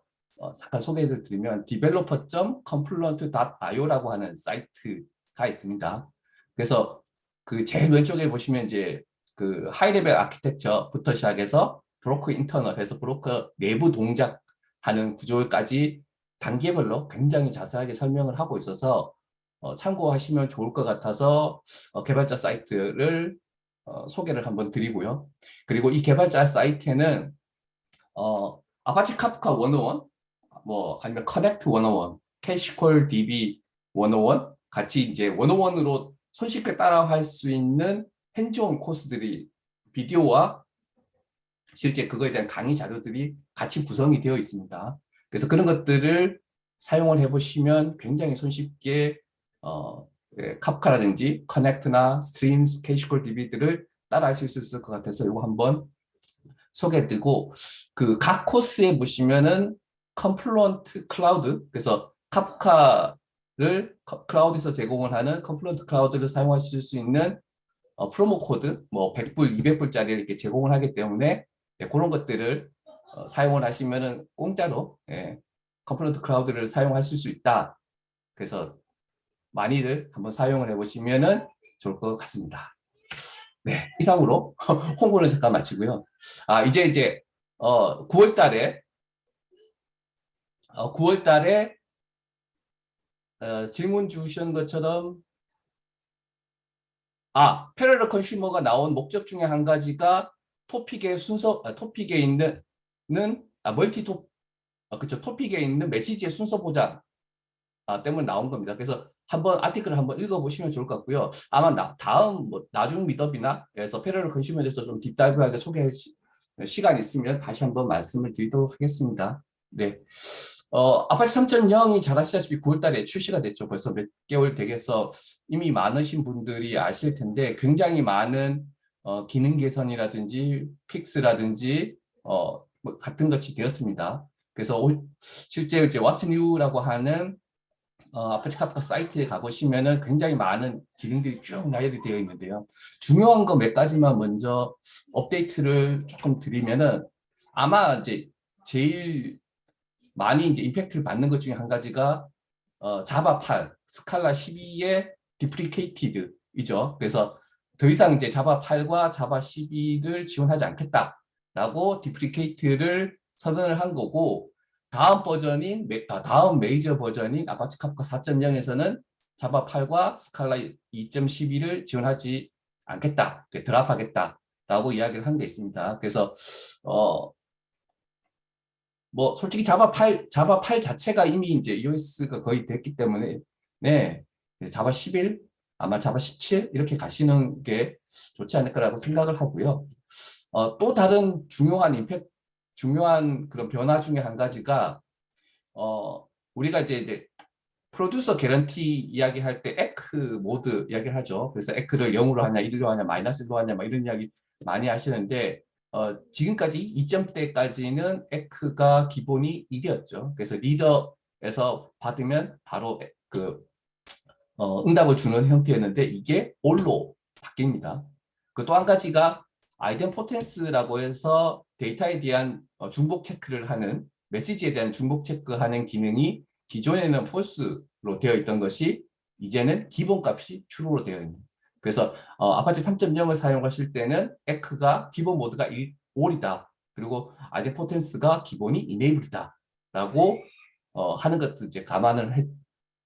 잠깐 소개를 드리면 developer.confluent.io라고 하는 사이트가 있습니다. 그래서 그 제일 왼쪽에 보시면 이제 그 하이레벨 아키텍처부터 시작해서 브로커 인터널 해서 브로커 내부 동작하는 구조까지 단계별로 굉장히 자세하게 설명을 하고 있어서 참고하시면 좋을 것 같아서 개발자 사이트를 소개를 한번 드리고요. 그리고 이 개발자 사이트에는 아파치 카프카 101, 뭐 아니면 커넥트 101, 캐시콜 DB 101 같이 이제 101으로 손쉽게 따라할 수 있는 핸즈온 코스들이 비디오와 실제 그거에 대한 강의 자료들이 같이 구성이 되어 있습니다. 그래서 그런 것들을 사용을 해보시면 굉장히 손쉽게 카프카라든지 커넥트나 스트림스, 캐시콜 DB들을 따라 하실 수 있을 것 같아서 이거 한번 소개해드리고, 그 각 코스에 보시면은 컴플루언트 클라우드, 그래서 카프카를 클라우드에서 제공을 하는 컴플루언트 클라우드를 사용하실 수 있는 프로모 코드, 뭐 100불, 200불짜리를 이렇게 제공을 하기 때문에 그런 것들을 사용을 하시면은 공짜로 컴플루언트 클라우드를 사용하실 수 있다. 그래서 많이들 한번 사용을 해보시면은 좋을 것 같습니다. 네, 이상으로 홍보는 잠깐 마치고요. 이제 9월 달에 9월 달에 질문 주신 것처럼 패러럴 컨슈머가 나온 목적 중에 한 가지가 토픽의 순서, 토픽에 있는 그쵸, 토픽에 있는 메시지의 순서 보장 때문에 나온 겁니다. 그래서 한번 아티클을 한번 읽어보시면 좋을 것 같고요. 아마 다음 나중 미더비나 그래서 패러럴 컨슈머에 대해서 좀 딥다이브하게 소개할 시간이 있으면 다시 한번 말씀을 드리도록 하겠습니다. 네. 아파치 3.0이 잘 아시다시피 9월 달에 출시가 됐죠. 벌써 몇 개월 되겠어 이미 많으신 분들이 아실 텐데 굉장히 많은 기능 개선이라든지 픽스라든지 같은 것이 되었습니다. 그래서 실제 이제 What's New라고 하는 아파치 카프카 사이트에 가보시면은 굉장히 많은 기능들이 쭉 나열이 되어 있는데요. 중요한 거 몇 가지만 먼저 업데이트를 조금 드리면은 아마 이제 제일 많이 이제 임팩트를 받는 것 중에 한 가지가 자바 8, 스칼라 12의 디프리케이티드이죠. 그래서 더 이상 이제 자바 8과 자바 12를 지원하지 않겠다라고 디프리케이트를 선언을 한 거고 다음 다음 메이저 버전인 아파치 카프카 4.0에서는 자바 8과 스칼라 2.12를 지원하지 않겠다, 드랍하겠다라고 이야기를 한 게 있습니다. 그래서 솔직히 자바 8 자체가 이미 이제 EOS가 거의 됐기 때문에 네, 자바 11, 아마 자바 17 이렇게 가시는 게 좋지 않을까라고 생각을 하고요. 또 다른 중요한 그런 변화 중에 한 가지가 우리가 이제 프로듀서 개런티 이야기할 때 에크 모드 이야기를 하죠. 그래서 에크를 0으로 하냐, 1로 하냐, -1로 하냐, 이런 이야기 많이 하시는데 지금까지 2점대까지는 에크가 기본이 1이었죠. 그래서 리더에서 받으면 바로 응답을 주는 형태였는데 이게 올로 바뀝니다. 그 또 한 가지가 아이덴포텐스라고 해서 데이터에 대한 중복 체크를 하는 메시지에 대한 중복 체크하는 기능이 기존에는 false로 되어 있던 것이 이제는 기본값이 true로 되어 있는. 그래서 아파치 3.0을 사용하실 때는 에크가 기본 모드가 all이다. 그리고 아이덴포텐스가 기본이 enabled다. 라고 하는 것도 이제 감안을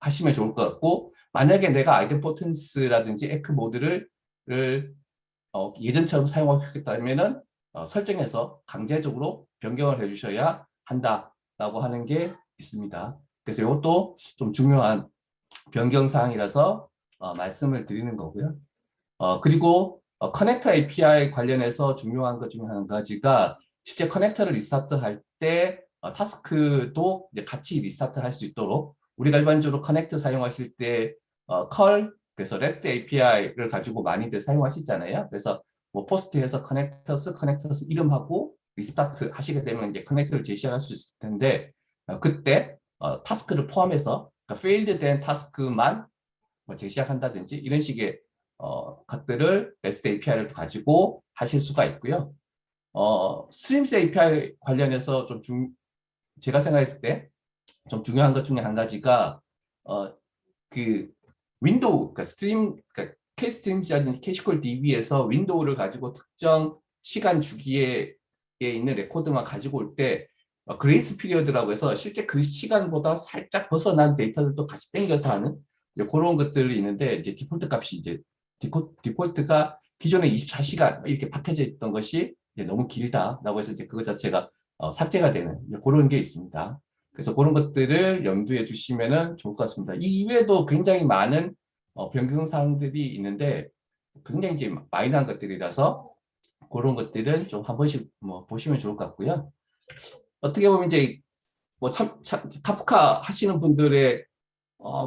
하시면 좋을 것 같고 만약에 내가 아이덴포텐스라든지 에크 모드를 예전처럼 사용하겠다면은 설정에서 강제적으로 변경을 해주셔야 한다라고 하는 게 있습니다. 그래서 이것도 좀 중요한 변경 사항이라서 말씀을 드리는 거고요. 그리고 커넥터 API 관련해서 중요한 것 중에 한 가지가 실제 커넥터를 리스타트할 때 타스크도 이제 같이 리스타트할 수 있도록 우리가 일반적으로 커넥터 사용하실 때 컬 그래서 REST API를 가지고 많이들 사용하시잖아요. 그래서 포스트에서 커넥터스 이름하고 리스타트 하시게 되면 이제 커넥터를 제시할 수 있을 텐데 그때 타스크를 포함해서 그러니까 failed 된 타스크만 제시한다든지 이런 식의 것들을 REST API를 가지고 하실 수가 있고요. 스트림스 API 관련해서 제가 생각했을 때 좀 중요한 것 중에 한 가지가 윈도우, 그러니까 K스트림이라든지 캐시콜 DB에서 윈도우를 가지고 특정 시간 주기에 있는 레코드만 가지고 올 때 그레이스 피리어드라고 해서 실제 그 시간보다 살짝 벗어난 데이터들도 같이 땡겨서 하는 그런 것들이 있는데 이제 디폴트 값이 이제 디폴트가 기존에 24시간 이렇게 박혀져 있던 것이 이제 너무 길다라고 해서 이제 그거 자체가 삭제가 되는 그런 게 있습니다. 그래서 그런 것들을 염두에 두시면 좋을 것 같습니다. 이 이외에도 굉장히 많은 변경 사항들이 있는데 굉장히 이제 마이너한 것들이라서 그런 것들은 좀 한 번씩 보시면 좋을 것 같고요. 어떻게 보면 이제 카프카 하시는 분들의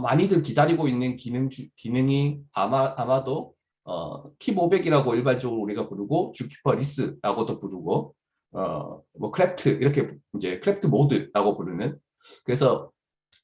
많이들 기다리고 있는 기능이 아마도 킵500이라고 일반적으로 우리가 부르고 주키퍼 리스라고도 부르고 크래프트 이렇게 이제 크래프트 모드라고 부르는 그래서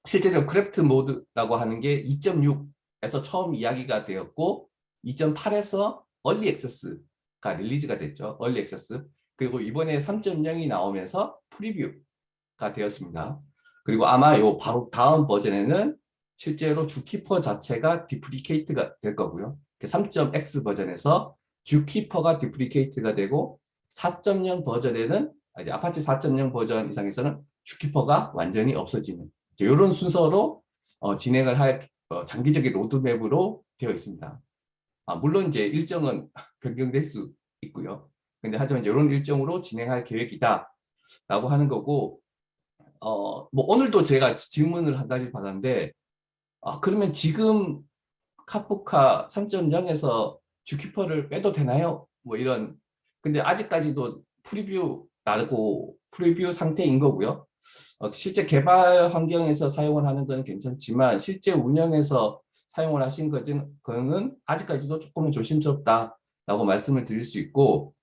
실제로 크래프트 모드라고 하는 게 2.6에서 처음 이야기가 되었고 2.8에서 얼리 액세스가 릴리즈가 됐죠. 얼리 액세스. 그리고 이번에 3.0이 나오면서 프리뷰가 되었습니다. 그리고 아마 요 바로 다음 버전에는 실제로 주키퍼 자체가 디프리케이트가 될 거고요. 3.x 버전에서 주키퍼가 디프리케이트가 되고 4.0 버전에는 이제 아파치 4.0 버전 이상에서는 주키퍼가 완전히 없어지는 이런 순서로 진행을 할 장기적인 로드맵으로 되어 있습니다. 물론 이제 일정은 변경될 수 있고요. 근데 하지만 이런 일정으로 진행할 계획이다라고 하는 거고, 뭐 오늘도 제가 질문을 한 가지 받았는데, 그러면 지금 카프카 3.0에서 주키퍼를 빼도 되나요? 뭐 이런. 근데 아직까지도 프리뷰 상태인 거고요. 실제 개발 환경에서 사용을 하는 건 괜찮지만 실제 운영에서 사용을 하신 거는 아직까지도 조금은 조심스럽다라고 말씀을 드릴 수 있고,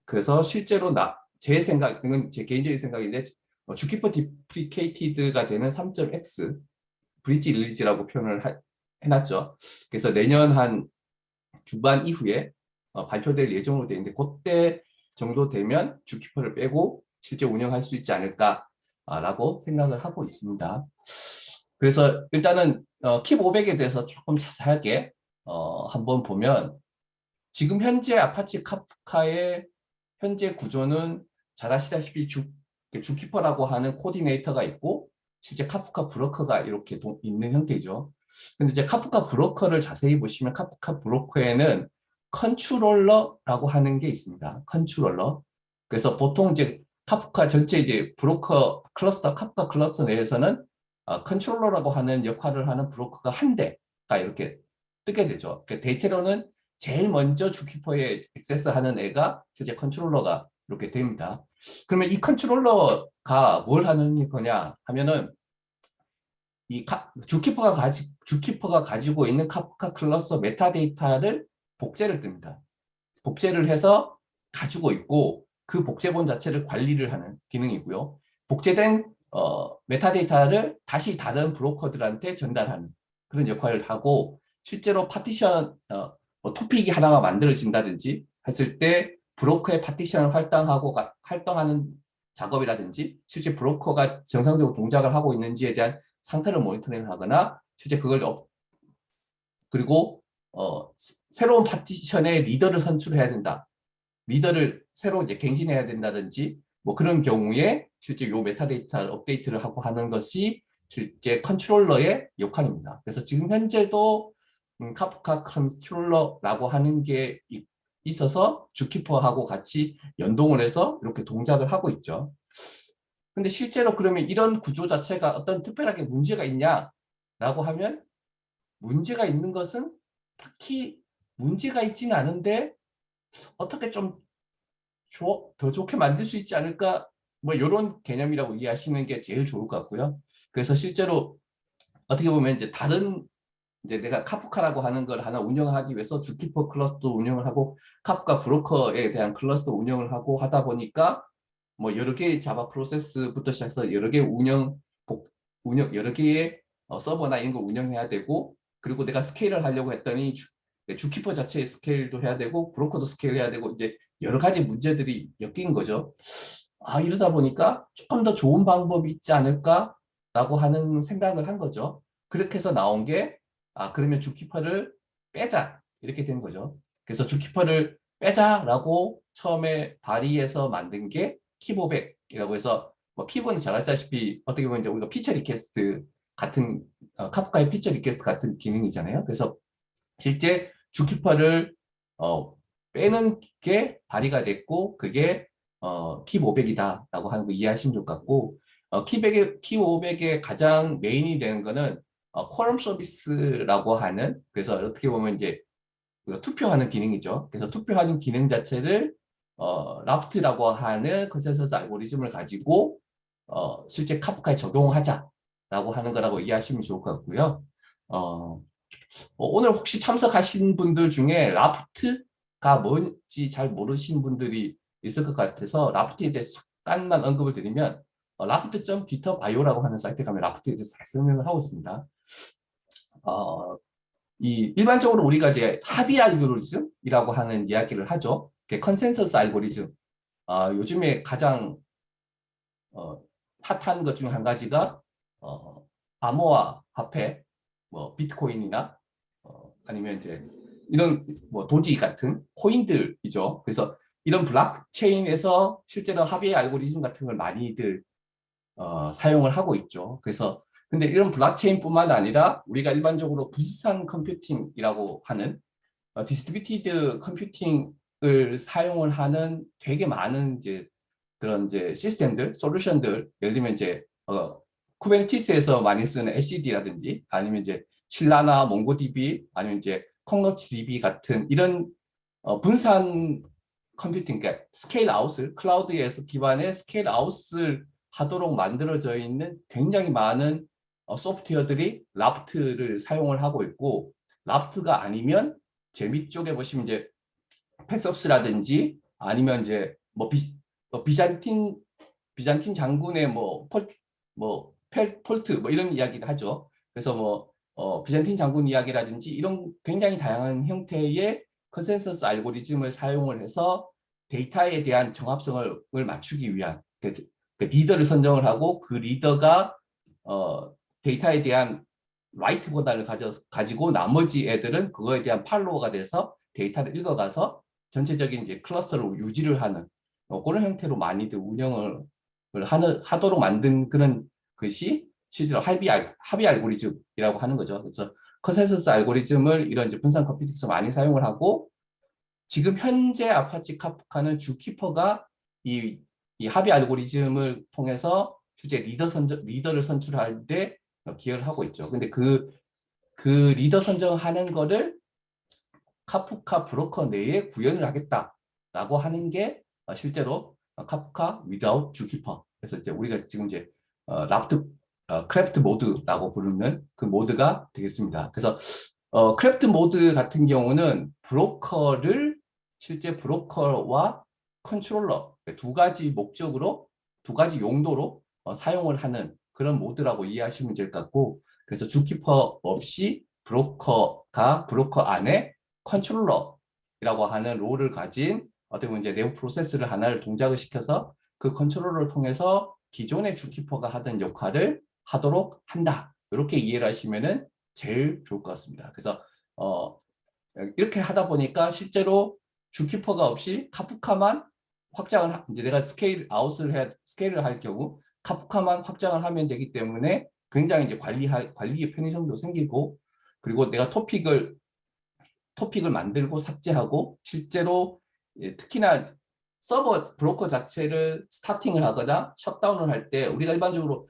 그래서 실제로 제 생각은 제 개인적인 생각인데, 주키퍼 디프리케이티드가 되는 3.x 브릿지 릴리즈라고 표현을 해놨죠. 그래서 내년 한 중반 이후에 발표될 예정으로 되어 있는데, 그때 정도 되면 주키퍼를 빼고 실제 운영할 수 있지 않을까라고 생각을 하고 있습니다. 그래서 일단은 킵 500에 대해서 조금 자세하게 한번 보면, 지금 현재 아파치 카프카의 현재 구조는 잘 아시다시피 주키퍼라고 하는 코디네이터가 있고 실제 카프카 브로커가 이렇게 있는 형태죠. 근데 이제 카프카 브로커를 자세히 보시면 카프카 브로커에는 컨트롤러라고 하는 게 있습니다. 컨트롤러. 그래서 보통 이제 카프카 전체 이제 브로커 클러스터, 카프카 클러스터 내에서는 컨트롤러라고 하는 역할을 하는 브로커가 한 대가 이렇게 뜨게 되죠. 그러니까 대체로는 제일 먼저 주키퍼에 액세스하는 애가 실제 컨트롤러가 이렇게 됩니다. 그러면 이 컨트롤러가 뭘 하는 거냐 하면은 주키퍼가 가지고 있는 카프카 클러스터 메타데이터를 복제를 뜹니다. 복제를 해서 가지고 있고 그 복제본 자체를 관리를 하는 기능이고요. 복제된 메타데이터를 다시 다른 브로커들한테 전달하는 그런 역할을 하고, 실제로 파티션 토픽이 하나가 만들어진다든지 했을 때 브로커의 파티션을 활동하는 작업이라든지 실제 브로커가 정상적으로 동작을 하고 있는지에 대한 상태를 모니터링 하거나 실제 그걸 그리고 새로운 파티션의 리더를 선출해야 된다. 리더를 새로 이제 갱신해야 된다든지 뭐 그런 경우에 실제 요 메타데이터 업데이트를 하고 하는 것이 실제 컨트롤러의 역할입니다. 그래서 지금 현재도 카프카 컨트롤러라고 하는 게 있어서 주키퍼하고 같이 연동을 해서 이렇게 동작을 하고 있죠. 근데 실제로 그러면 이런 구조 자체가 어떤 특별하게 문제가 있냐라고 하면, 문제가 있는 것은 딱히 문제가 있지는 않은데 어떻게 좀 더 좋게 만들 수 있지 않을까, 뭐 이런 개념이라고 이해하시는 게 제일 좋을 것 같고요. 그래서 실제로 어떻게 보면 이제 다른 이제 내가 카프카라고 하는 걸 하나 운영하기 위해서 주키퍼 클러스터 운영을 하고 카프카 브로커에 대한 클러스터 운영을 하고 하다 보니까 뭐 여러 개의 자바 프로세스부터 시작해서 여러 개의 여러 개의 서버나 이런 거 운영해야 되고, 그리고 내가 스케일을 하려고 했더니 주키퍼 자체의 스케일도 해야 되고 브로커도 스케일 해야 되고 이제 여러 가지 문제들이 엮인 거죠. 이러다 보니까 조금 더 좋은 방법이 있지 않을까라고 하는 생각을 한 거죠. 그렇게 해서 나온 게 그러면 주키퍼를 빼자 이렇게 된 거죠. 그래서 주키퍼를 빼자라고 처음에 발의해서 만든 게 킵500이라고 해서, 뭐 킵은 잘 아시다시피 어떻게 보면 이제 우리가 피처 리퀘스트 같은 카프카의 피처 리퀘스트 같은 기능이잖아요. 그래서 실제 주키퍼를 빼는 게 발의가 됐고 그게 킵500이다라고 하는 거 이해하시면 좋을 것 같고, 킵500의 가장 메인이 되는 거는 쿼럼 서비스라고 하는, 그래서 어떻게 보면 이제 투표하는 기능이죠. 그래서 투표하는 기능 자체를 라프트라고 하는 컨센서스 알고리즘을 가지고 실제 카프카에 적용하자라고 하는 거라고 이해하시면 좋을 것 같고요. 오늘 혹시 참석하신 분들 중에 라프트가 뭔지 잘 모르신 분들이 있을 것 같아서 라프트에 대해서 잠깐만 언급을 드리면, raft.github.io라고 하는 사이트에 가면 라프트에 대해서 잘 설명을 하고 있습니다. 일반적으로 우리가 이제 합의 알고리즘이라고 하는 이야기를 하죠. 컨센서스 알고리즘. 요즘에 가장 핫한 것 중 한 가지가 암호화 화폐, 뭐 비트코인이나 아니면 이제 이런 뭐 도지 같은 코인들이죠. 그래서 이런 블록체인에서 실제로 합의 알고리즘 같은 걸 많이들 사용을 하고 있죠. 그래서 근데 이런 블록체인뿐만 아니라 우리가 일반적으로 분산 컴퓨팅이라고 하는 디스트리뷰티드 컴퓨팅을 사용을 하는 되게 많은 이제 그런 이제 시스템들, 솔루션들, 예를 들면 이제 쿠버네티스에서 많이 쓰는 etcd라든지 아니면 이제 신라나 몽고DB 아니면 이제 콩노치DB 같은 이런 분산 컴퓨팅, 그러니까 스케일 아웃을 클라우드에서 기반의 스케일 아웃을 하도록 만들어져 있는 굉장히 많은 소프트웨어들이 라프트를 사용을 하고 있고 라프트가 아니면 제 밑쪽에 보시면 이제 패석스라든지 아니면 이제 뭐 비잔틴 장군의 폴트 뭐 이런 이야기를 하죠. 그래서 뭐 비잔틴 장군 이야기라든지 이런 굉장히 다양한 형태의 컨센서스 알고리즘을 사용을 해서 데이터에 대한 정합성을 맞추기 위한 그 리더를 선정을 하고 그 리더가 데이터에 대한 라이트 권한을 가지고 나머지 애들은 그거에 대한 팔로워가 돼서 데이터를 읽어가서 전체적인 이제 클러스터를 유지를 하는 그런 형태로 많이들 운영을 하도록 만든 그런 것이 실제로 합의 알고리즘이라고 하는 거죠. 그래서 컨센서스 알고리즘을 이런 이제 분산 컴퓨팅에서 많이 사용을 하고 지금 현재 아파치 카프카는 주키퍼가 이 합의 알고리즘을 통해서 실제 리더를 선출할 때 기여를 하고 있죠. 근데 그 리더 선정하는 거를 카프카 브로커 내에 구현을 하겠다라고 하는 게 실제로 카프카 without zookeeper. 그래서 이제 우리가 지금 이제 라프트 크래프트 모드라고 부르는 그 모드가 되겠습니다. 그래서 크래프트 모드 같은 경우는 브로커를 실제 브로커와 컨트롤러 두 가지 목적으로 두 가지 용도로 사용을 하는 그런 모드라고 이해하시면 될 것 같고 그래서 주키퍼 없이 브로커가 브로커 안에 컨트롤러라고 하는 롤을 가진 어떻게 보면 이제 내부 프로세스를 하나를 동작을 시켜서 그 컨트롤러를 통해서 기존의 주키퍼가 하던 역할을 하도록 한다. 이렇게 이해를 하시면은 제일 좋을 것 같습니다. 그래서 이렇게 하다 보니까 실제로 주키퍼가 없이 카프카만 확장을 이제 내가 스케일을 할 경우 카프카만 확장을 하면 되기 때문에 굉장히 이제 관리의 편의성도 생기고 그리고 내가 토픽을 만들고 삭제하고 실제로 특히나 서버 브로커 자체를 스타팅을 하거나 셧다운을 할 때 우리가 일반적으로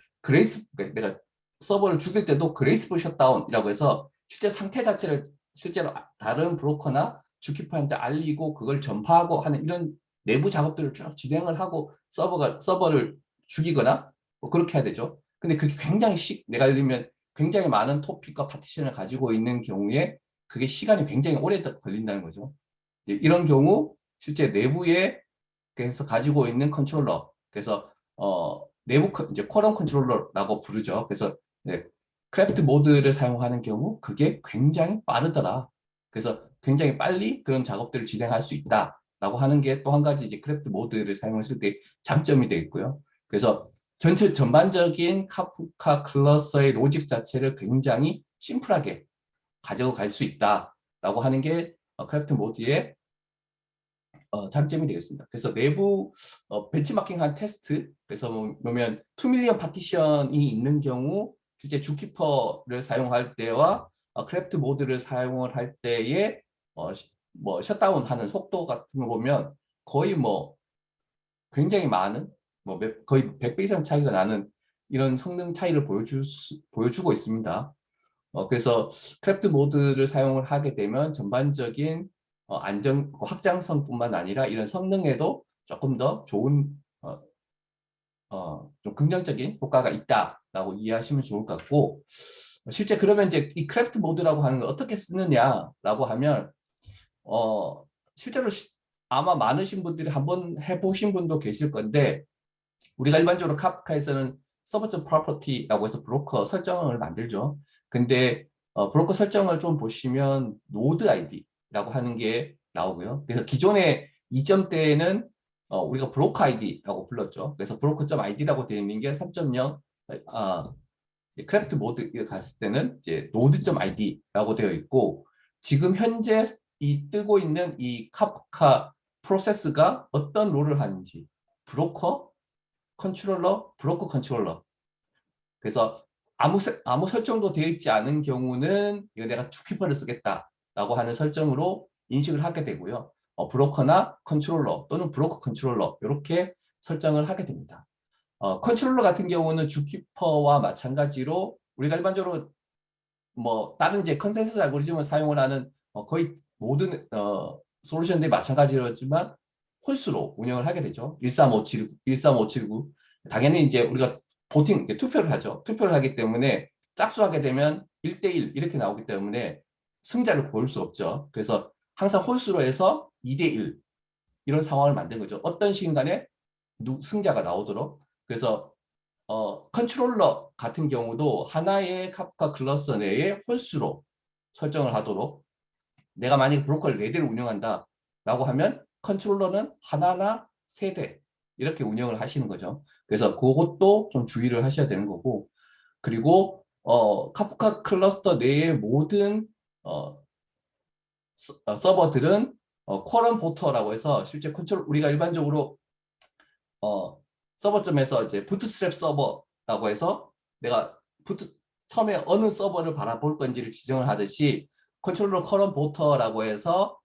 내가 서버를 죽일 때도 그레이스풀 셧다운이라고 해서 실제 상태 자체를 실제로 다른 브로커나 주키퍼한테 알리고 그걸 전파하고 하는 이런 내부 작업들을 쭉 진행을 하고 서버를 죽이거나 뭐 그렇게 해야 되죠. 근데 그게 굉장히 내가 예를 들면 굉장히 많은 토픽과 파티션을 가지고 있는 경우에 그게 시간이 굉장히 오래 걸린다는 거죠. 이런 경우 실제 내부에 그래서 가지고 있는 컨트롤러 그래서 내부 이제 쿼럼 컨트롤러라고 부르죠. 그래서 크래프트 모드를 사용하는 경우 그게 굉장히 빠르더라. 그래서 굉장히 빨리 그런 작업들을 진행할 수 있다라고 하는 게 또 한 가지 이제 크래프트 모드를 사용했을 때 장점이 되겠고요. 그래서 전반적인 카프카 클러스의 로직 자체를 굉장히 심플하게 가지고 갈 수 있다라고 하는 게 크래프트 모드의 장점이 되겠습니다. 그래서 내부 벤치마킹한 테스트 그래서 보면 2밀리언 파티션이 있는 경우 실제 주키퍼를 사용할 때와 크래프트 모드를 사용을 할 때의 뭐 셧다운하는 속도 같은 거 보면 거의 뭐 굉장히 많은 거의 100배 이상 차이가 나는 이런 성능 차이를 보여주고 있습니다. 그래서 크래프트 모드를 사용을 하게 되면 전반적인 확장성뿐만 아니라 이런 성능에도 조금 더 좋은 좀 긍정적인 효과가 있다라고 이해하시면 좋을 것 같고 실제 그러면 이제 이 크래프트 모드라고 하는 걸 어떻게 쓰느냐라고 하면 실제로 아마 많으신 분들이 한번 해보신 분도 계실 건데 우리가 일반적으로 카프카에서는 서버 프로퍼티라고 해서 브로커 설정을 만들죠. 근데 브로커 설정을 좀 보시면 노드 아이디라고 하는 게 나오고요. 그래서 기존에 이전 때에는 우리가 브로커 아이디라고 불렀죠. 그래서 브로커.id라고 되어 있는 게 3.0 크래프트 모드에 갔을 때는 이제 node.id라고 되어 있고 지금 현재 이 뜨고 있는 이 카프카 프로세스가 어떤 롤을 하는지 브로커, 컨트롤러, 브로커 컨트롤러. 그래서 아무 설정도 되어 있지 않은 경우는 이거 내가 투키퍼를 쓰겠다라고 하는 설정으로 인식을 하게 되고요. 브로커나 컨트롤러 또는 브로커 컨트롤러 이렇게 설정을 하게 됩니다. 컨트롤러 같은 경우는 주키퍼와 마찬가지로 우리가 일반적으로 뭐 다른 이제 컨센서스 알고리즘을 사용을 하는 거의 모든 솔루션들이 마찬가지로지만 홀수로 운영을 하게 되죠. 13579, 13579. 당연히 이제 우리가 보팅, 투표를 하죠. 투표를 하기 때문에 짝수하게 되면 1대1 이렇게 나오기 때문에 승자를 고를 수 없죠. 그래서 항상 홀수로 해서 2대1 이런 상황을 만든 거죠. 어떤 시간 간에 승자가 나오도록. 그래서 컨트롤러 같은 경우도 하나의 카프카 클러스터 내에 홀수로 설정을 하도록 내가 만약에 브로커를 4대를 운영한다 라고 하면 컨트롤러는 하나나 3대 이렇게 운영을 하시는 거죠. 그래서 그것도 좀 주의를 하셔야 되는 거고 그리고 카프카 클러스터 내의 모든 서버들은 쿼럼 포터라고 해서 실제 컨트롤 우리가 일반적으로 서버점에서 이제 부트스트랩 서버라고 해서 내가 처음에 어느 서버를 바라볼 건지를 지정을 하듯이 컨트롤러 커런 보터라고 해서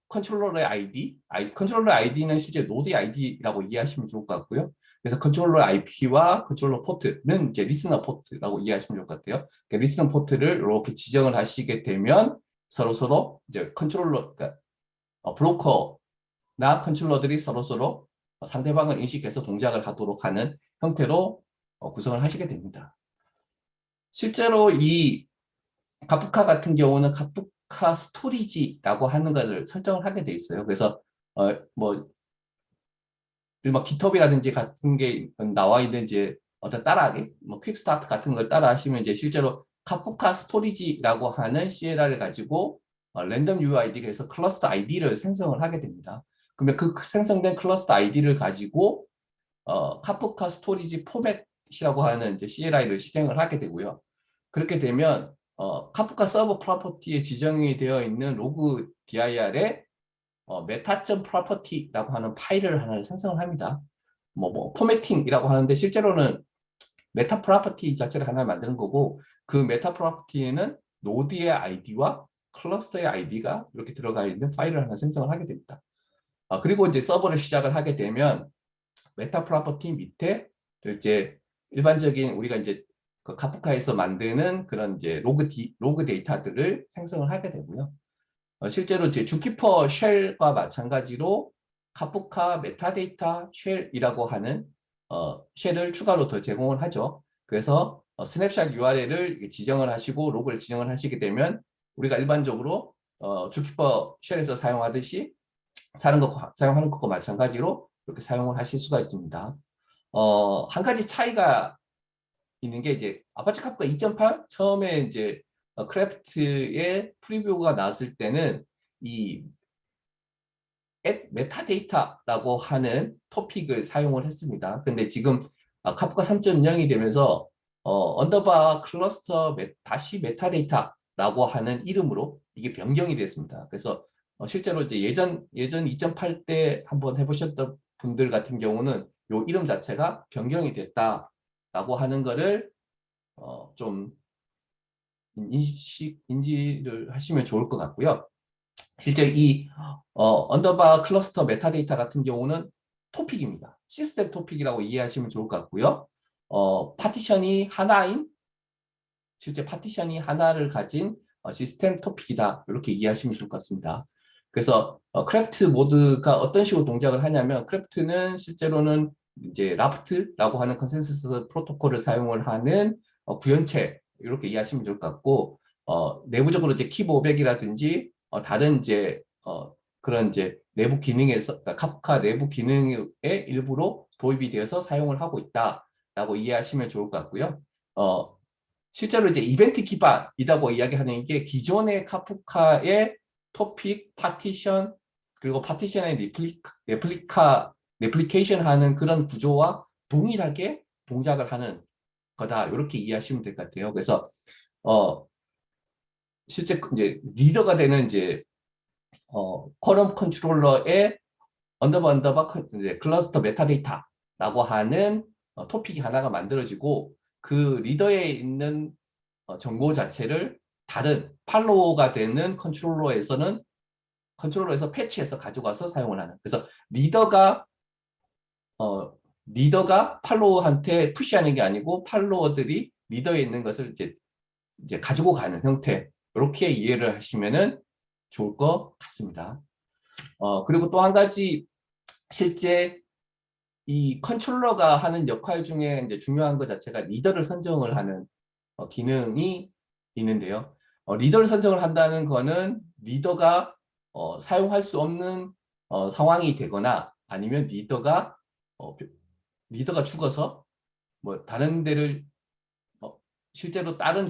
컨트롤러의 컨트롤러 아이디는 실제 노드 아이디라고 이해하시면 좋을 것 같고요. 그래서 컨트롤러 IP와 컨트롤러 포트는 이제 리스너 포트라고 이해하시면 좋을 것 같아요. 그러니까 리스너 포트를 이렇게 지정을 하시게 되면 서로 이제 컨트롤러, 그러니까 브로커나 컨트롤러들이 서로 상대방을 인식해서 동작을 하도록 하는 형태로 구성을 하시게 됩니다. 실제로 이 카프카 같은 경우는 카프카 스토리지라고 하는 것을 설정을 하게 돼 있어요. 그래서 뭐 일반 깃허브라든지 같은 게 나와 있는 이제 어떤 따라하기, 뭐 퀵스타트 같은 걸 따라 하시면 이제 실제로 카프카 스토리지라고 하는 CLR을 가지고 랜덤 UID에서 클러스터 ID를 생성을 하게 됩니다. 그러면 그 생성된 클러스터 ID를 가지고 카프카 스토리지 포맷이라고 하는 이제 CLI를 실행을 하게 되고요. 그렇게 되면 카프카 서버 프로퍼티에 지정이 되어 있는 로그 dir에 메타.점 프로퍼티라고 하는 파일을 하나를 생성을 합니다. 뭐 포매팅이라고 하는데 실제로는 메타 프로퍼티 자체를 하나 만드는 거고 그 메타 프로퍼티에는 노드의 아이디와 클러스터의 아이디가 이렇게 들어가 있는 파일을 하나 생성을 하게 됩니다. 그리고 이제 서버를 시작을 하게 되면 메타 프로퍼티 밑에 이제 일반적인 우리가 이제 그 카프카에서 만드는 그런 이제 로그 데이터들을 생성을 하게 되고요. 실제로 이제 주키퍼 쉘과 마찬가지로 카프카 메타데이터 쉘이라고 하는 쉘을 추가로 더 제공을 하죠. 그래서 스냅샷 URL을 지정을 하시고 로그를 지정을 하시게 되면 우리가 일반적으로 주키퍼 쉘에서 사용하듯이 사용하는 것과 마찬가지로 이렇게 사용을 하실 수가 있습니다. 한 가지 차이가 있는 게 이제 아파치 카프카 2.8 처음에 이제 크래프트의 프리뷰가 나왔을 때는 이 메타데이터라고 하는 토픽을 사용을 했습니다. 근데 지금 카프카 3.0이 되면서 언더바 클러스터 다시 메타데이터라고 하는 이름으로 이게 변경이 됐습니다. 그래서 실제로 이제 예전 2.8 때 한번 해보셨던 분들 같은 경우는 요 이름 자체가 변경이 됐다라고 하는 거를 좀 인지를 하시면 좋을 것 같고요. 실제 이 언더바 클러스터 메타데이터 같은 경우는 토픽입니다. 시스템 토픽이라고 이해하시면 좋을 것 같고요. 파티션이 하나인 실제 파티션이 하나를 가진 시스템 토픽이다. 이렇게 이해하시면 좋을 것 같습니다. 그래서 크래프트 모드가 어떤 식으로 동작을 하냐면 크래프트는 실제로는 이제 라프트라고 하는 컨센서스 프로토콜을 사용을 하는 구현체 이렇게 이해하시면 좋을 것 같고 내부적으로 이제 키 500이라든지 다른 이제 그런 이제 내부 기능에서 그러니까 카프카 내부 기능의 일부로 도입이 되어서 사용을 하고 있다라고 이해하시면 좋을 것 같고요. 실제로 이제 이벤트 기반이라고 이야기하는 게 기존의 카프카의 토픽, 파티션 그리고 파티션의 레플리케이션 하는 그런 구조와 동일하게 동작을 하는 거다. 이렇게 이해하시면 될 것 같아요. 그래서 실제 이제 리더가 되는 이제 컬럼 컨트롤러의 이제 클러스터 메타데이터라고 하는 토픽이 하나가 만들어지고 그 리더에 있는 정보 자체를 다른 팔로워가 되는 컨트롤러에서 패치해서 가져가서 사용을 하는. 그래서 어, 리더가 팔로워한테 푸시하는 게 아니고 팔로워들이 리더에 있는 것을 이제 가지고 가는 형태. 이렇게 이해를 하시면은 좋을 것 같습니다. 그리고 또 한 가지 실제 이 컨트롤러가 하는 역할 중에 이제 중요한 것 자체가 리더를 선정을 하는 기능이 있는데요. 리더를 선정을 한다는 거는 리더가 사용할 수 없는 상황이 되거나 아니면 어, 리더가 죽어서 뭐 다른 데를 실제로 다른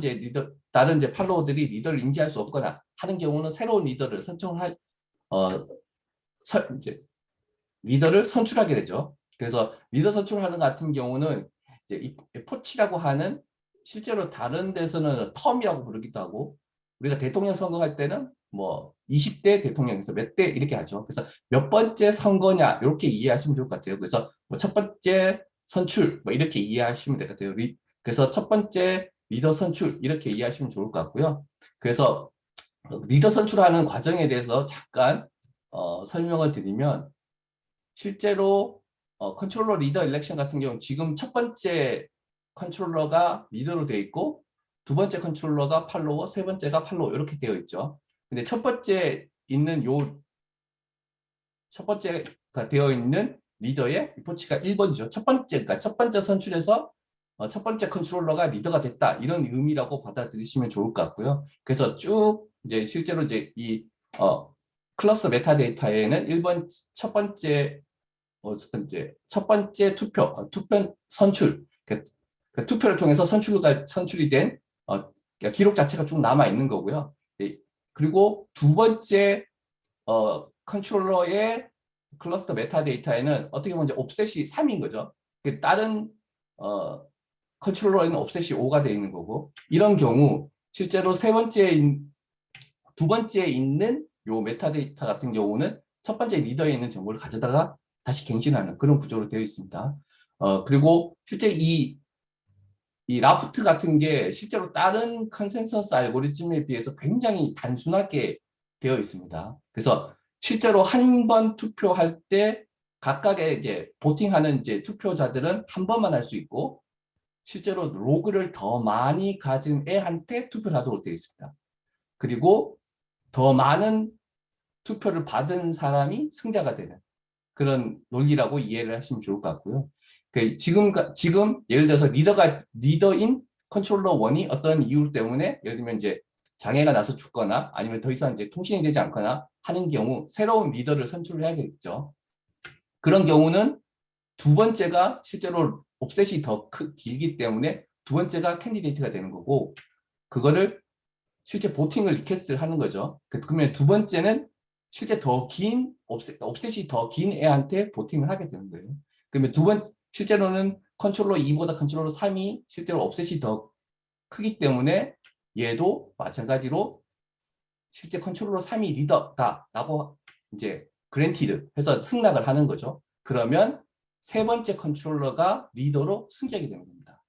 이제 팔로워들이 리더를 인지할 수 없거나 하는 경우는 새로운 리더를 선정할 어, 이제 리더를 선출하게 되죠. 그래서 리더 선출하는 같은 경우는 이제 이 포치라고 하는 실제로 다른 데서는 텀이라고 부르기도 하고 우리가 대통령 선거할 때는 뭐 20대 대통령에서 몇 대 이렇게 하죠. 그래서 몇 번째 선거냐 이렇게 이해하시면 좋을 것 같아요. 그래서 뭐 첫 번째 선출 뭐 이렇게 이해하시면 될 것 같아요. 그래서 첫 번째 리더 선출 이렇게 이해하시면 좋을 것 같고요. 그래서 리더 선출하는 과정에 대해서 잠깐 설명을 드리면 실제로 컨트롤러 리더 일렉션 같은 경우는 지금 첫 번째 컨트롤러가 리더로 되어 있고 두 번째 컨트롤러가 팔로워, 세 번째가 팔로워 이렇게 되어 있죠. 근데 첫 번째가 되어 있는 리더의 포치가 1번이죠. 그러니까 첫 번째 선출에서 첫 번째 컨트롤러가 리더가 됐다 이런 의미라고 받아들이시면 좋을 것 같고요. 그래서 쭉 이제 실제로 이제 이 클러스터 메타데이터에는 첫 번째 투표 선출, 그 투표를 통해서 선출이 된 그러니까 기록 자체가 쭉 남아 있는 거고요. 그리고 두 번째 컨트롤러의 클러스터 메타데이터에는 어떻게 보면 이제 옵셋이 3인 거죠. 다른 컨트롤러에는 옵셋이 5가 되어 있는 거고 이런 경우 실제로 두 번째에 있는 요 메타데이터 같은 경우는 첫 번째 리더에 있는 정보를 가져다가 다시 갱신하는 그런 구조로 되어 있습니다. 그리고 실제 이 라프트 같은 게 실제로 다른 컨센서스 알고리즘에 비해서 굉장히 단순하게 되어 있습니다. 그래서 실제로 한 번 투표할 때 각각의 이제 보팅하는 이제 투표자들은 한 번만 할 수 있고 실제로 로그를 더 많이 가진 애한테 투표를 하도록 되어 있습니다. 그리고 더 많은 투표를 받은 사람이 승자가 되는 그런 논리라고 이해를 하시면 좋을 것 같고요. 지금 예를 들어서 리더인 컨트롤러 1이 어떤 이유 때문에 예를 들면 이제 장애가 나서 죽거나 아니면 더 이상 이제 통신이 되지 않거나 하는 경우 새로운 리더를 선출을 해야겠죠. 그런 경우는 두 번째가 실제로 옵셋이 더 길기 때문에 두 번째가 캔디데이트가 되는 거고 그거를 실제 보팅을 리퀘스트를 하는 거죠. 그러면 두 번째는 실제 옵셋이 더 긴 애한테 보팅을 하게 되는 거예요. 그러면 실제로는 컨트롤러 2보다 컨트롤러 3이 실제로 옵셋이 더 크기 때문에 얘도 마찬가지로 실제 컨트롤러 3이 리더다라고 이제 그랜티드 해서 승낙을 하는 거죠. 그러면 세 번째 컨트롤러가 리더로 승격이 되는 겁니다.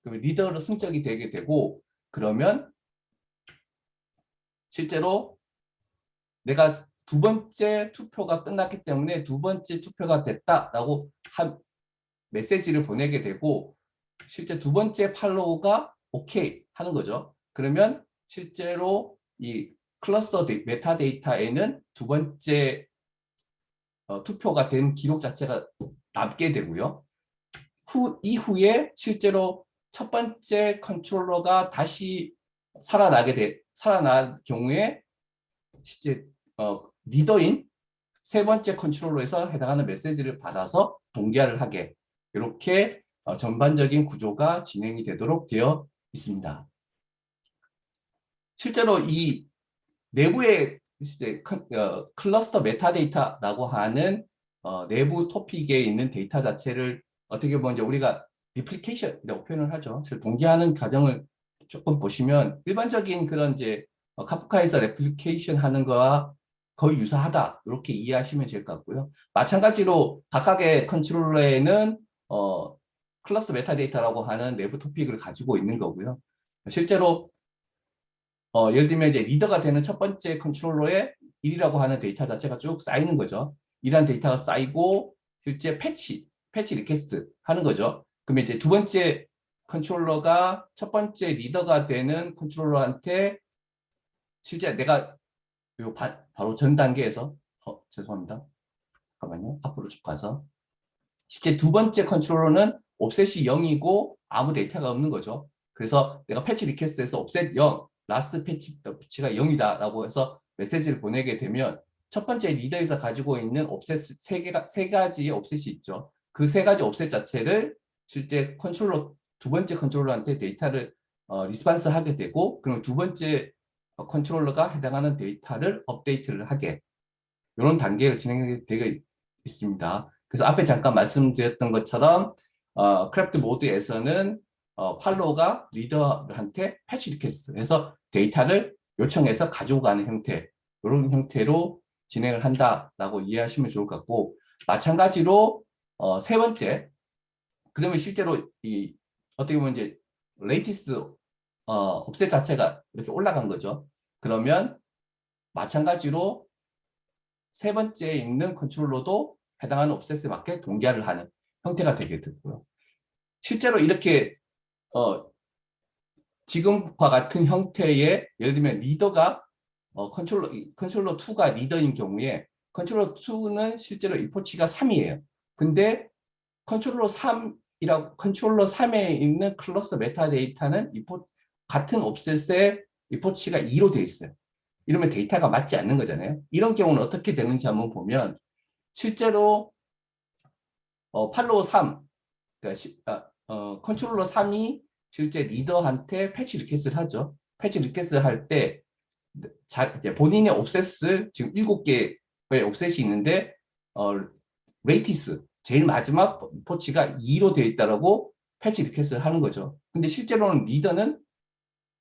그러면 리더로 승격이 되게 되고 그러면 실제로 내가 두 번째 투표가 끝났기 때문에 두 번째 투표가 됐다라고 한 메시지를 보내게 되고 실제 두 번째 팔로우가 오케이 하는 거죠. 그러면 실제로 이 클러스터 메타데이터에는 두 번째 투표가 된 기록 자체가 남게 되고요. 이후에 실제로 첫 번째 컨트롤러가 다시 살아난 경우에 실제 리더인 세 번째 컨트롤러에서 해당하는 메시지를 받아서 동기화를 하게 이렇게 전반적인 구조가 진행이 되도록 되어 있습니다. 실제로 이 내부의 클러스터 메타데이터라고 하는 내부 토픽에 있는 데이터 자체를 어떻게 보면 이제 우리가 리플리케이션이라고 표현을 하죠. 그래서 동기화하는 과정을 조금 보시면 일반적인 그런 이제 카프카에서 레플리케이션 하는 거와 거의 유사하다 이렇게 이해하시면 될 것 같고요. 마찬가지로 각각의 컨트롤러에는 클러스터 메타데이터라고 하는 내부 토픽을 가지고 있는 거고요. 실제로 예를 들면 이제 리더가 되는 첫 번째 컨트롤러에 1이라고 하는 데이터 자체가 쭉 쌓이는 거죠. 이런 데이터가 쌓이고 실제 패치 리퀘스트 하는 거죠. 그러면 이제 두 번째 컨트롤러가 첫 번째 리더가 되는 컨트롤러한테 실제 내가 요 바로 전 단계에서 죄송합니다. 잠깐만요. 앞으로 쭉 가서 실제 두 번째 컨트롤러는 옵셋이 0이고 아무 데이터가 없는 거죠. 그래서 내가 패치 리퀘스트에서 옵셋 0, 라스트 패치가 0이다 라고 해서 메시지를 보내게 되면 첫 번째 리더에서 가지고 있는 옵셋 세 가지의 옵셋이 있죠. 그 세 가지 옵셋 자체를 실제 두 번째 컨트롤러한테 데이터를 리스판스 하게 되고, 그럼 두 번째 컨트롤러가 해당하는 데이터를 업데이트를 하게, 이런 단계를 진행되고 있습니다. 그래서 앞에 잠깐 말씀드렸던 것처럼 크래프트 모드에서는 팔로우가 리더한테 패치 리퀘스트 해서 데이터를 요청해서 가지고 가는 형태, 이런 형태로 진행을 한다라고 이해하시면 좋을 것 같고, 마찬가지로 세 번째, 그러면 실제로 어떻게 보면 이제 레이티스 옵셋 자체가 이렇게 올라간 거죠. 그러면 마찬가지로 세 번째에 있는 컨트롤러도 해당하는 옵셋에 맞게 동기화를 하는 형태가 되게 되고요. 실제로 이렇게 지금과 같은 형태의, 예를 들면 리더가 컨트롤러 2가 리더인 경우에 컨트롤러 2는 실제로 이포치가 3이에요. 근데 컨트롤러 3에 있는 클러스터 메타데이터는 같은 옵셋에 이포치가 2로 되어 있어요. 이러면 데이터가 맞지 않는 거잖아요. 이런 경우는 어떻게 되는지 한번 보면 실제로 팔로우 3, 그러니까 컨트롤러 3이 실제 리더한테 패치 리퀘스트를 하죠. 패치 리퀘스트 할 때 본인의 옵셋을 지금 7개의 옵셋이 있는데 레이티스 제일 마지막 포치가 2로 되어 있다라고 패치 리퀘스트를 하는 거죠. 근데 실제로는 리더는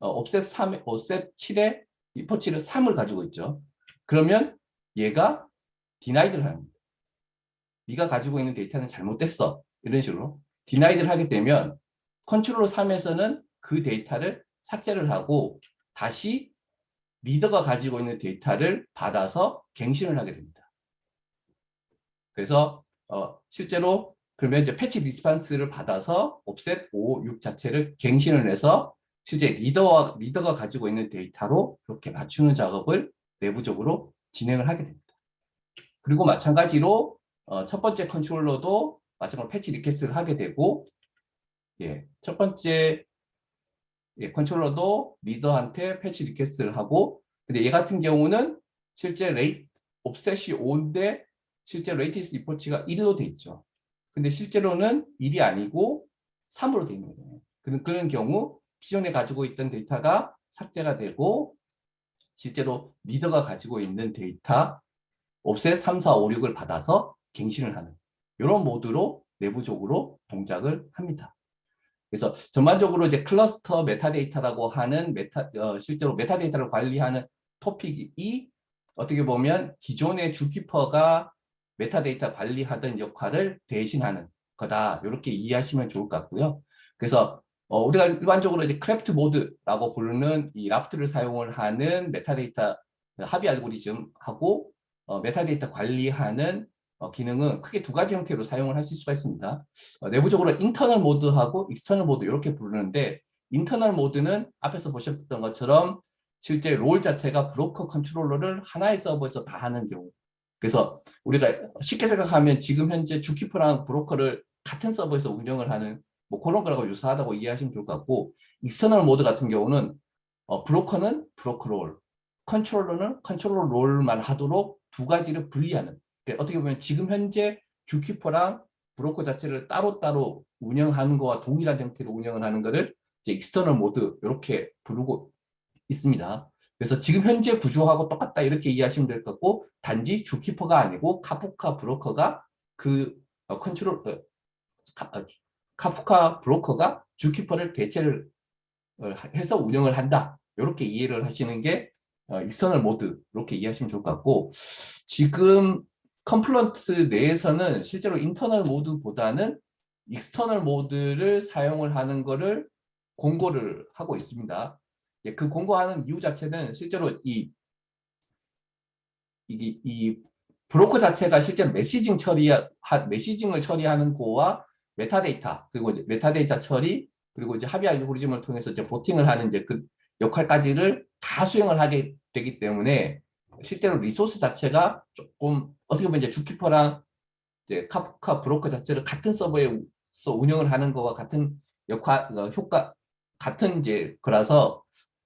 옵셋 7에 이 포치를 3을 가지고 있죠. 그러면 얘가 디나이드를 합니다. 네가 가지고 있는 데이터는 잘못됐어. 이런 식으로 디나이드를 하게 되면 컨트롤러 3에서는 그 데이터를 삭제를 하고 다시 리더가 가지고 있는 데이터를 받아서 갱신을 하게 됩니다. 그래서 실제로 그러면 이제 패치 리스판스를 받아서 옵셋 5, 6 자체를 갱신을 해서 실제 리더가 가지고 있는 데이터로 이렇게 맞추는 작업을 내부적으로 진행을 하게 됩니다. 그리고 마찬가지로 첫 번째 컨트롤러도 마찬가지로 패치 리퀘스트를 하게 되고, 첫 번째 컨트롤러도 리더한테 패치 리퀘스트를 하고, 근데 얘 같은 경우는 실제 옵셋이 5인데 실제 레이티스 리포치가 1로 돼 있죠. 근데 실제로는 1이 아니고 3으로 돼 있는 거잖아요. 그런 경우 기존에 가지고 있던 데이터가 삭제가 되고 실제로 리더가 가지고 있는 데이터 옵셋 3, 4, 5, 6을 받아서 갱신을 하는 이런 모드로 내부적으로 동작을 합니다. 그래서 전반적으로 이제 클러스터 메타데이터라고 하는 실제로 메타데이터를 관리하는 토픽이 어떻게 보면 기존의 주키퍼가 메타데이터 관리하던 역할을 대신하는 거다. 이렇게 이해하시면 좋을 것 같고요. 그래서 우리가 일반적으로 이제 크래프트 모드라고 부르는 이 라프트를 사용을 하는 메타데이터 합의 알고리즘하고 메타데이터 관리하는 기능은 크게 두 가지 형태로 사용을 하실 수가 있습니다. 내부적으로 인터널 모드하고 익스터널 모드 이렇게 부르는데, 인터널 모드는 앞에서 보셨던 것처럼 실제 롤 자체가 브로커 컨트롤러를 하나의 서버에서 다 하는 경우. 그래서 우리가 쉽게 생각하면 지금 현재 주키퍼랑 브로커를 같은 서버에서 운영을 하는 뭐 그런 거라고 유사하다고 이해하시면 좋을 것 같고, 익스터널 모드 같은 경우는 브로커는 브로커 롤, 컨트롤러는 컨트롤러 롤만 하도록 두 가지를 분리하는, 그러니까 어떻게 보면 지금 현재 주키퍼랑 브로커 자체를 따로따로 운영하는 거와 동일한 형태로 운영을 하는 거를 이제 익스터널 모드 이렇게 부르고 있습니다. 그래서 지금 현재 구조하고 똑같다 이렇게 이해하시면 될 것 같고, 단지 주키퍼가 아니고 카프카 브로커가 그 컨트롤 카프카 브로커가 주키퍼를 대체를 해서 운영을 한다. 이렇게 이해를 하시는 게 익스터널 모드 이렇게 이해하시면 좋을 것 같고 지금 컴플런트 내에서는 실제로 인터널 모드보다는 익스터널 모드를 사용을 하는 거를 공고를 하고 있습니다. 예, 그 공고하는 이유 자체는 실제로 이 브로커 자체가 실제로 메시징을 처리하는 거와 메타데이터 그리고 이제 메타데이터 처리 그리고 이제 합의 알고리즘을 통해서 이제 보팅을 하는 이제 그 역할까지를 다 수행을 하게 되기 때문에 실제로 리소스 자체가 조금 어떻게 보면 이제 주키퍼랑 이제 카프카 브로커 자체를 같은 서버에서 운영을 하는 거와 같은 효과 같은 이제 거라서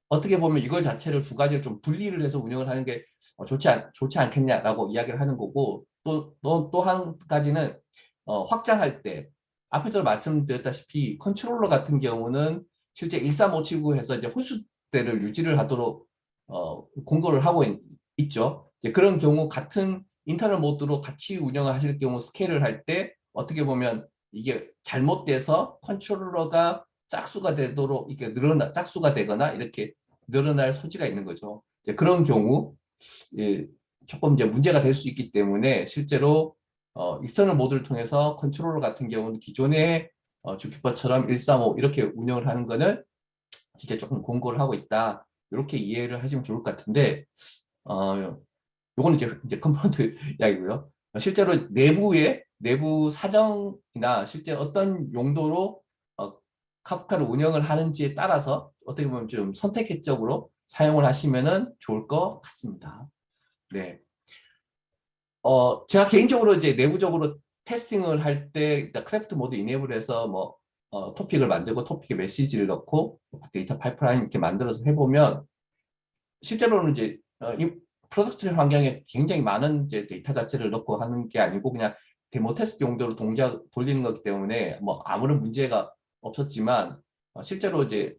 어떻게 보면 이걸 자체를 두 가지를 좀 분리를 해서 운영을 하는 게 좋지 않겠냐라고 이야기를 하는 거고 또 한 가지는 확장할 때 앞에서 말씀드렸다시피 컨트롤러 같은 경우는 실제 1357구에서 이제 홀수대를 유지를 하도록 공고를 하고 있죠. 그런 경우 같은 인터널 모드로 같이 운영을 하실 경우 스케일을 할 때 어떻게 보면 이게 잘못돼서 컨트롤러가 짝수가 되도록 이게 짝수가 되거나 이렇게 늘어날 소지가 있는 거죠. 그런 경우 예, 조금 이제 문제가 될 수 있기 때문에 실제로 익스터널 모드를 통해서 컨트롤러 같은 경우는 기존의 주키퍼처럼 135 이렇게 운영을 하는 거는 진짜 조금 공고를 하고 있다. 이렇게 이해를 하시면 좋을 것 같은데 요거는 이제 컴포넌트 이야기고요. 실제로 내부 사정이나 실제 어떤 용도로 카프카를 운영을 하는지에 따라서 어떻게 보면 좀 선택적으로 사용을 하시면은 좋을 것 같습니다. 네. 제가 개인적으로 이제 내부적으로 테스팅을 할 때 크래프트 모드 이네이블해서 뭐 토픽을 만들고 토픽에 메시지를 넣고 데이터 파이프라인 이렇게 만들어서 해보면 실제로는 이제 이 프로덕션 환경에 굉장히 많은 이제 데이터 자체를 넣고 하는 게 아니고 그냥 데모 테스트 용도로 동작 돌리는 거기 때문에 뭐 아무런 문제가 없었지만 실제로 이제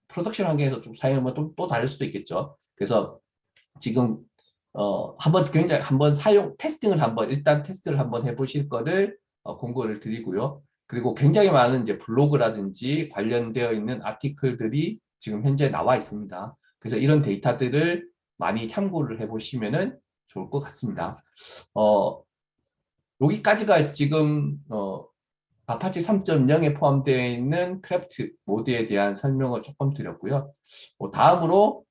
프로덕션 환경에서 좀 사용하면 또 다를 수도 있겠죠. 그래서 지금 한번 사용 테스팅을 일단 테스트를 한번 해보실 거를 공고를 드리고요. 그리고 굉장히 많은 이제 블로그라든지 관련되어 있는 아티클들이 지금 현재 나와 있습니다. 그래서 이런 데이터들을 많이 참고를 해보시면은 좋을 것 같습니다. 여기까지가 지금 아파치 3.0에 포함되어 있는 크래프트 모드에 대한 설명을 조금 드렸고요. 다음으로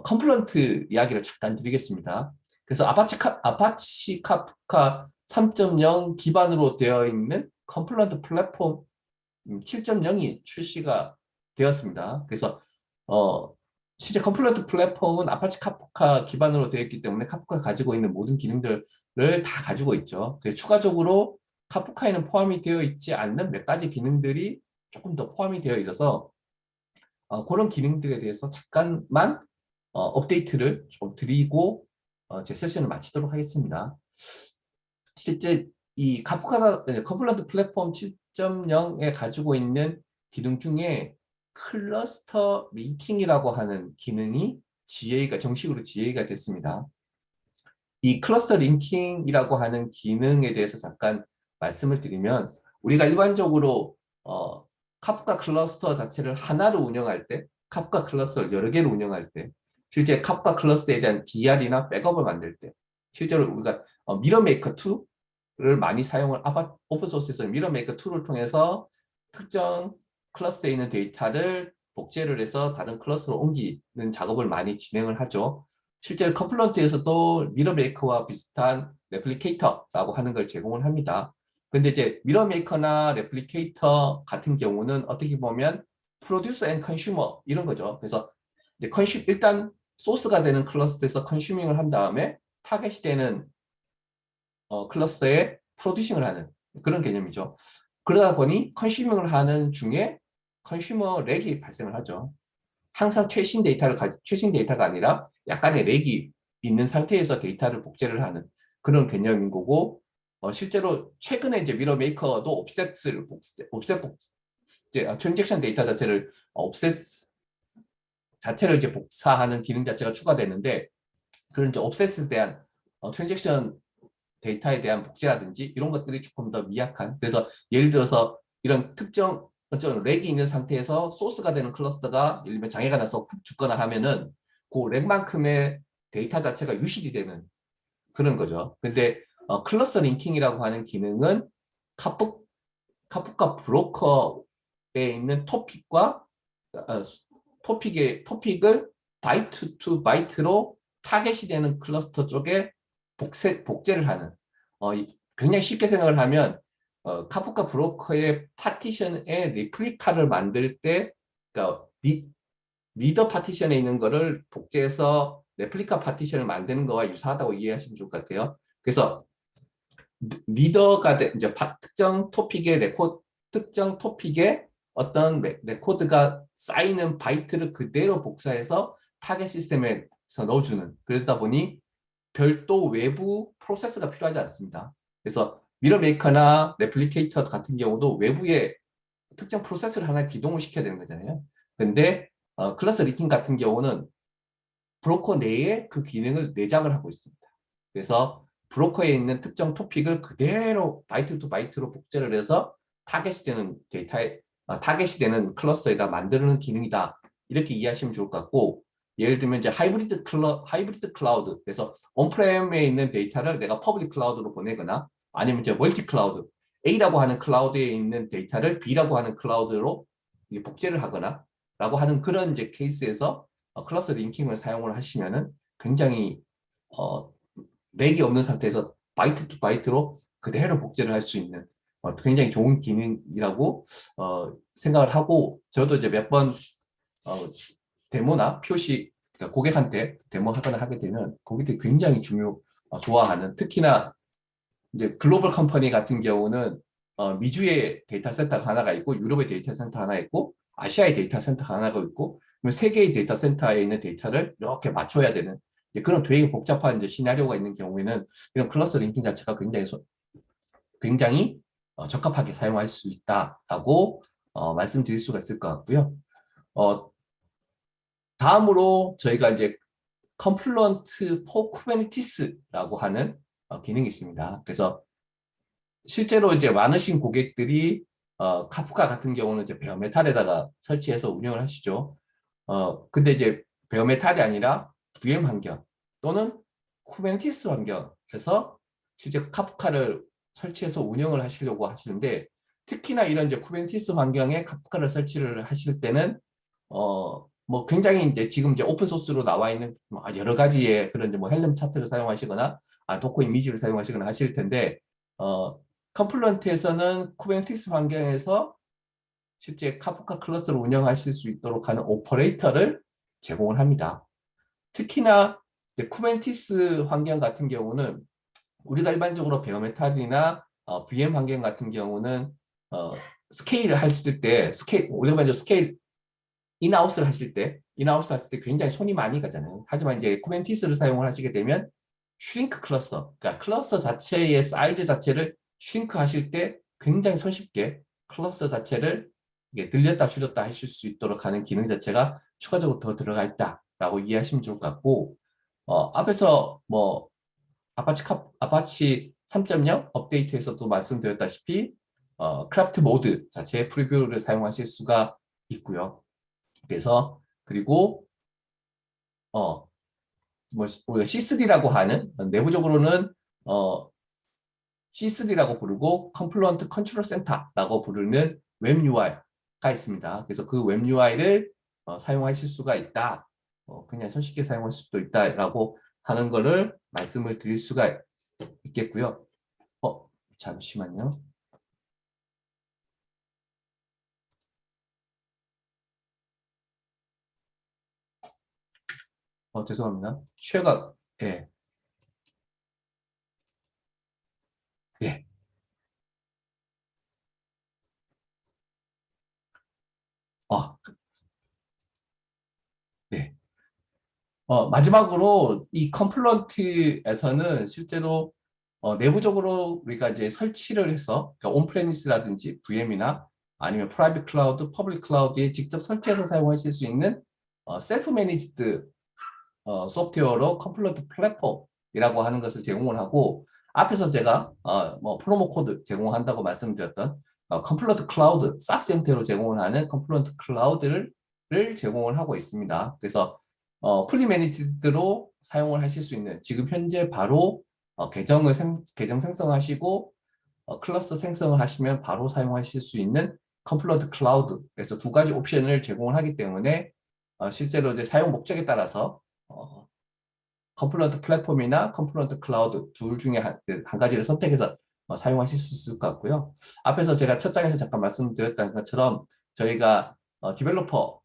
컴플런트 이야기를 잠깐 드리겠습니다. 그래서 아파치 카프카 3.0 기반으로 되어 있는 컴플런트 플랫폼 7.0이 출시가 되었습니다. 그래서 실제 컴플런트 플랫폼은 아파치 카프카 기반으로 되어 있기 때문에 카프카가 가지고 있는 모든 기능들을 다 가지고 있죠. 그래서 추가적으로 카프카에는 포함이 되어 있지 않는 몇 가지 기능들이 조금 더 포함이 되어 있어서 그런 기능들에 대해서 잠깐만 업데이트를 좀 드리고 제 세션을 마치도록 하겠습니다. 실제 이 카프카가 컴플런트 플랫폼 7.0에 가지고 있는 기능 중에 클러스터 링킹이라고 하는 기능이 정식으로 GA가 됐습니다. 이 클러스터 링킹이라고 하는 기능에 대해서 잠깐 말씀을 드리면 우리가 일반적으로 카프카 클러스터 자체를 하나로 운영할 때 카프카 클러스터를 여러 개로 운영할 때 실제 카프카 클러스터에 대한 DR이나 백업을 만들 때 실제로 우리가 미러메이커 2를 많이 사용을 오픈소스에서 미러메이커 2를 통해서 특정 클러스터에 있는 데이터를 복제를 해서 다른 클러스터로 옮기는 작업을 많이 진행을 하죠. 실제 커플런트에서도 미러메이커와 비슷한 레플리케이터라고 하는 걸 제공을 합니다. 근데 이제 미러메이커나 레플리케이터 같은 경우는 어떻게 보면 프로듀서 앤 컨슈머 이런 거죠. 그래서 이제 일단 소스가 되는 클러스터에서 컨슈밍을 한 다음에 타겟이 되는 클러스터에 프로듀싱을 하는 그런 개념이죠. 그러다 보니 컨슈밍을 하는 중에 컨슈머 렉이 발생을 하죠. 항상 최신 데이터가 아니라 약간의 렉이 있는 상태에서 데이터를 복제를 하는 그런 개념인 거고 실제로 최근에 이제 미러 메이커도 트랜잭션 데이터 자체를 옵셋 자체를 이제 복사하는 기능 자체가 추가됐는데 그런 이제 옵셋에 대한 트랜잭션 데이터에 대한 복제라든지 이런 것들이 조금 더 미약한 그래서 예를 들어서 이런 특정 어떤 렉이 있는 상태에서 소스가 되는 클러스터가 예를 들면 장애가 나서 훅 죽거나 하면은 그 렉만큼의 데이터 자체가 유실이 되는 그런 거죠. 근데 클러스터 링킹이라고 하는 기능은 카프카 브로커에 있는 토픽과 토픽을 바이트 투 바이트로 타겟이 되는 클러스터 쪽에 복제를 하는 굉장히 쉽게 생각을 하면 카프카 브로커의 파티션의 리플리카를 만들 때 그러니까 리더 파티션에 있는 거를 복제해서 레플리카 파티션을 만드는 거와 유사하다고 이해하시면 좋을 것 같아요. 그래서 리더가 이제 특정 토픽의 특정 토픽에 어떤 레코드가 쌓이는 바이트를 그대로 복사해서 타겟 시스템에서 넣어주는 그러다 보니 별도 외부 프로세스가 필요하지 않습니다. 그래서 미러 메이커나 레플리케이터 같은 경우도 외부에 특정 프로세스를 하나 기동을 시켜야 되는 거잖아요. 근데 클래스 리킹 같은 경우는 브로커 내에 그 기능을 내장을 하고 있습니다. 그래서 브로커에 있는 특정 토픽을 그대로 바이트 투 바이트로 복제를 해서 타겟이 되는 데이터에 타겟이 되는 클러스터에다 만드는 기능이다. 이렇게 이해하시면 좋을 것 같고 예를 들면 이제 하이브리드 클라우드 그래서 온프렘에 있는 데이터를 내가 퍼블릭 클라우드로 보내거나 아니면 이제 멀티 클라우드 A라고 하는 클라우드에 있는 데이터를 B라고 하는 클라우드로 복제를 하거나 라고 하는 그런 이제 케이스에서 클러스터 링킹을 사용을 하시면은 굉장히 렉이 없는 상태에서 바이트 투 바이트로 그대로 복제를 할 수 있는 굉장히 좋은 기능이라고 생각을 하고 저도 이제 몇 번 데모나 표시 그러니까 고객한테 데모하거나 하게 되면 고객들이 굉장히 좋아하는 특히나 이제 글로벌 컴퍼니 같은 경우는 미주의 데이터 센터가 하나가 있고 유럽의 데이터 센터 하나 있고 아시아의 데이터 센터가 하나가 있고 세 개의 데이터 센터에 있는 데이터를 이렇게 맞춰야 되는 그런 되게 복잡한 이제 시나리오가 있는 경우에는 이런 클러스터 링킹 자체가 굉장히 적합하게 사용할 수 있다라고 말씀드릴 수가 있을 것 같고요. 다음으로 저희가 이제 Confluent for Kubernetes라고 하는 기능이 있습니다. 그래서 실제로 이제 많으신 고객들이 카프카 같은 경우는 이제 베어메탈에다가 설치해서 운영을 하시죠. 근데 이제 베어메탈이 아니라 VM 환경 또는 쿠버네티스 환경에서 실제 카프카를 설치해서 운영을 하시려고 하시는데 특히나 이런 이제 쿠버네티스 환경에 카프카를 설치를 하실 때는 뭐 굉장히 이제 지금 이제 오픈 소스로 나와 있는 여러 가지의 그런 이제 뭐 헬름 차트를 사용하시거나 도커 이미지를 사용하시거나 하실 텐데 컴플런트에서는 쿠버네티스 환경에서 실제 카프카 클러스를 운영하실 수 있도록 하는 오퍼레이터를 제공을 합니다. 특히나 쿠버네티스 환경 같은 경우는 우리가 일반적으로 베어메탈이나 VM 환경 같은 경우는 스케일을 하실 때 우리가 먼저 스케일 인하우스를 하실 때 굉장히 손이 많이 가잖아요. 하지만 이제 쿠버네티스를 사용을 하시게 되면 슈링크 클러스터, 그러니까 클러스터 자체의 사이즈 자체를 슈링크 하실 때 굉장히 손쉽게 클러스터 자체를 늘렸다 줄였다 하실 수 있도록 하는 기능 자체가 추가적으로 더 들어가 있다라고 이해하시면 좋을 것 같고 앞에서 뭐 아파치 3.0 업데이트에서도 말씀드렸다시피 크래프트 모드 자체의 프리뷰를 사용하실 수가 있고요. 그래서 그리고 뭐 우리가 C3라고 하는 내부적으로는 C3라고 부르고 컴플루언트 컨트롤 센터라고 부르는 웹 UI가 있습니다. 그래서 그 웹 UI를 사용하실 수가 있다. 그냥 손쉽게 사용할 수도 있다라고 하는 거를 말씀을 드릴 수가 있겠고요. 잠시만요. 죄송합니다. 쉐어가 예. 예. 네. 마지막으로 이 컴플런트에서는 실제로 내부적으로 우리가 이제 설치를 해서 그러니까 온프레미스라든지 VM이나 아니면 프라이빗 클라우드, 퍼블릭 클라우드에 직접 설치해서 사용하실 수 있는 셀프 매니지드 소프트웨어로 컴플런트 플랫폼이라고 하는 것을 제공을 하고 앞에서 제가 뭐 프로모 코드 제공한다고 말씀드렸던 컴플런트 클라우드, 사스 형태로 제공을 하는 컴플런트 클라우드를 제공을 하고 있습니다. 그래서 풀리 매니지드로 사용을 하실 수 있는 지금 현재 바로 계정 생성하시고 클러스터 생성을 하시면 바로 사용하실 수 있는 컴플런트 클라우드. 그래서 두 가지 옵션을 제공을 하기 때문에 실제로 이제 사용 목적에 따라서 컴플런트 플랫폼이나 컴플런트 클라우드 둘 중에 한 가지를 선택해서 사용하실 수 있을 것 같고요. 앞에서 제가 첫 장에서 잠깐 말씀드렸던 것처럼 저희가 디벨로퍼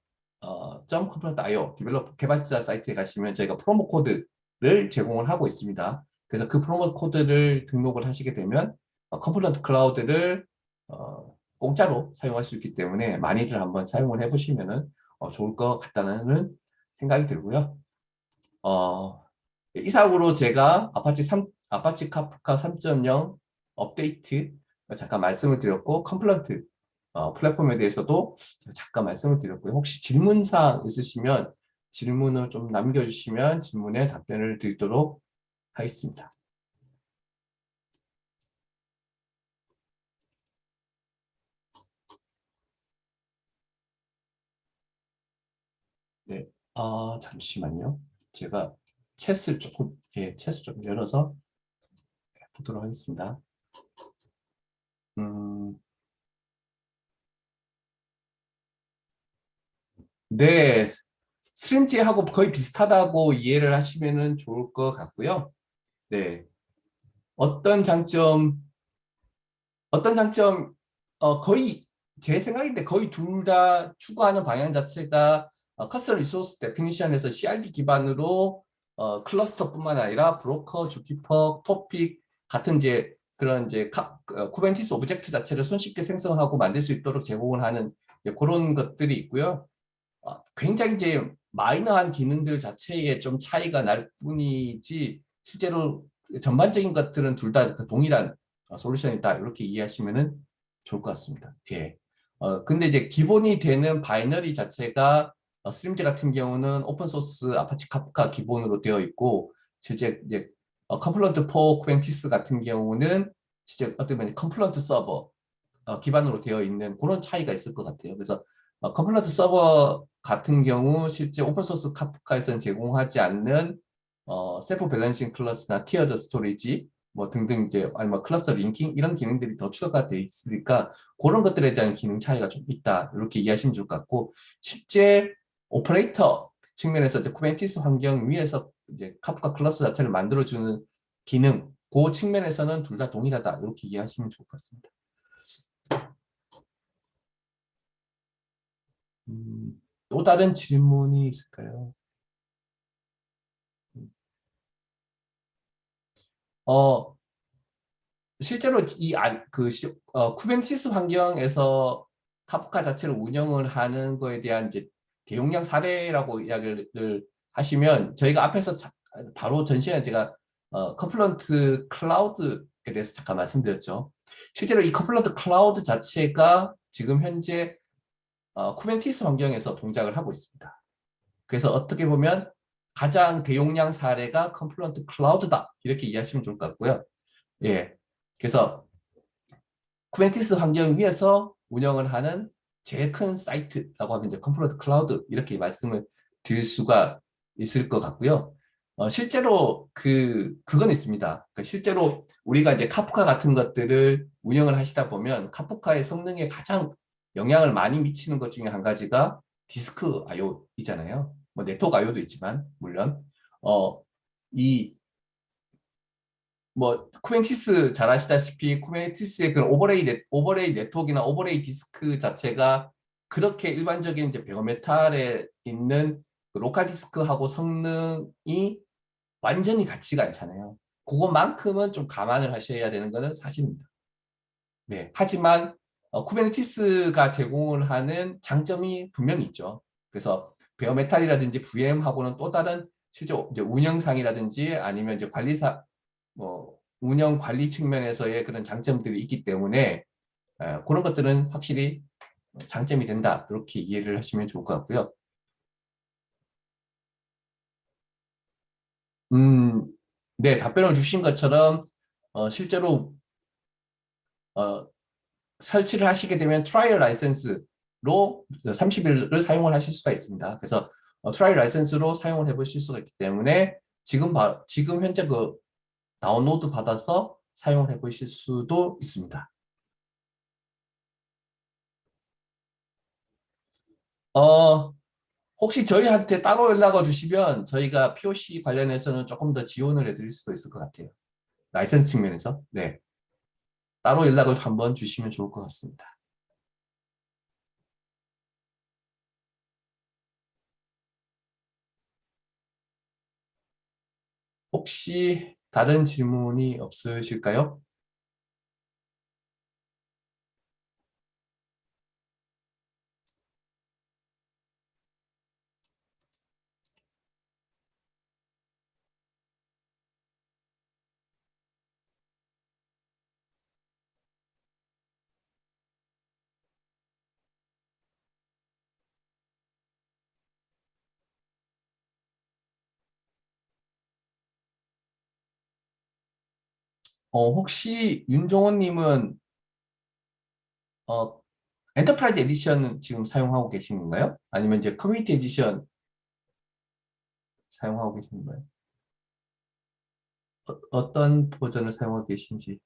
.component.io 디벨로퍼 개발자 사이트에 가시면 저희가 프로모 코드를 제공을 하고 있습니다. 그래서 그 프로모 코드를 등록을 하시게 되면 컴플런트 클라우드를 공짜로 사용할 수 있기 때문에 많이들 한번 사용을 해보시면 좋을 것 같다는 생각이 들고요. 이상으로 제가 아파치 카프카 3.0 업데이트 잠깐 말씀을 드렸고 컴플런트 플랫폼에 대해서도 제가 잠깐 말씀을 드렸고요. 혹시 질문사항 있으시면 질문을 좀 남겨주시면 질문에 답변을 드리도록 하겠습니다. 네, 잠시만요. 제가 챗을 좀 열어서 보도록 하겠습니다. 네, 스트림지하고 거의 비슷하다고 이해를 하시면 좋을 것 같고요. 네, 어떤 장점, 거의 제 생각인데 거의 둘 다 추구하는 방향 자체가 커스텀 리소스 데피니션에서 CRD 기반으로 클러스터뿐만 아니라 브로커, 주키퍼, 토픽 같은 이제 그런 이제 쿠버네티스 오브젝트 자체를 손쉽게 생성하고 만들 수 있도록 제공을 하는 그런 것들이 있고요. 굉장히 이제 마이너한 기능들 자체에 좀 차이가 날 뿐이지 실제로 전반적인 것들은 둘 다 동일한 솔루션이다 이렇게 이해하시면 좋을 것 같습니다. 예. 근데 이제 기본이 되는 바이너리 자체가 스트림즈 같은 경우는 오픈 소스 아파치 카프카 기본으로 되어 있고 실제 이제 컴플런트 포 쿠벤티스 같은 경우는 실제 어떻게 보면 컴플런트 서버 기반으로 되어 있는 그런 차이가 있을 것 같아요. 그래서 컴플런트 서버 같은 경우 실제 오픈소스 카프카에서는 제공하지 않는 셀프 밸런싱 클러스나 티어드 스토리지 뭐 등등 이제 아니면 클러스터 링킹 이런 기능들이 더 추가가 돼 있으니까 그런 것들에 대한 기능 차이가 좀 있다 이렇게 이해하시면 좋을 것 같고 실제 오퍼레이터 측면에서 이제 쿠버네티스 환경 위에서 이제 카프카 클러스 자체를 만들어주는 기능 그 측면에서는 둘 다 동일하다 이렇게 이해하시면 좋을 것 같습니다. 또 다른 질문이 있을까요? 어, 실제로 쿠버네티스 환경에서 카프카 자체를 운영을 하는 거에 대한 이제 대용량 사례라고 이야기를 하시면 저희가 앞에서 바로 전 시간에 제가 컴플런트 클라우드에 대해서 잠깐 말씀드렸죠. 실제로 이 컴플런트 클라우드 자체가 지금 현재 쿠버네티스 환경에서 동작을 하고 있습니다. 그래서 어떻게 보면 가장 대용량 사례가 컴플런트 클라우드다 이렇게 이해하시면 좋을 것 같고요. 예, 그래서 쿠버네티스 환경 위에서 운영을 하는 제일 큰 사이트라고 하면 이제 컴플런트 클라우드 이렇게 말씀을 드릴 수가 있을 것 같고요. 실제로 그건 있습니다. 실제로 우리가 이제 카프카 같은 것들을 운영을 하시다 보면 카프카의 성능에 가장 영향을 많이 미치는 것 중에 한 가지가 디스크 IO이잖아요. 뭐 네트워크 IO도 있지만 물론 이 뭐 쿠벤티스 잘 아시다시피 쿠벤티스의 그 오버레이 네트워크나 오버레이 디스크 자체가 그렇게 일반적인 이제 베어메탈에 있는 그 로컬 디스크하고 성능이 완전히 같지가 않잖아요. 그것만큼은 좀 감안을 하셔야 되는 것은 사실입니다. 네. 하지만 쿠베네티스가 제공을 하는 장점이 분명히 있죠. 그래서 베어메탈이라든지 VM하고는 또 다른 실제 이제 운영상이라든지 아니면 이제 관리사 뭐 운영 관리 측면에서의 그런 장점들이 있기 때문에 그런 것들은 확실히 장점이 된다. 이렇게 이해를 하시면 좋을 것 같고요. 네, 답변을 주신 것처럼 실제로 설치를 하시게 되면 트라이얼 라이센스로 30일을 사용을 하실 수가 있습니다. 그래서 트라이얼 라이센스로 사용을 해보실 수가 있기 때문에 지금 현재 그 다운로드 받아서 사용을 해보실 수도 있습니다. 혹시 저희한테 따로 연락을 주시면 저희가 POC 관련해서는 조금 더 지원을 해드릴 수도 있을 것 같아요. 라이센스 측면에서. 네. 따로 연락을 한번 주시면 좋을 것 같습니다. 혹시 다른 질문이 없으실까요? 혹시 윤종원님은 어, 엔터프라이즈 에디션 지금 사용하고 계신 건가요? 아니면 이제 커뮤니티 에디션 사용하고 계신 건가요? 어떤 버전을 사용하고 계신지.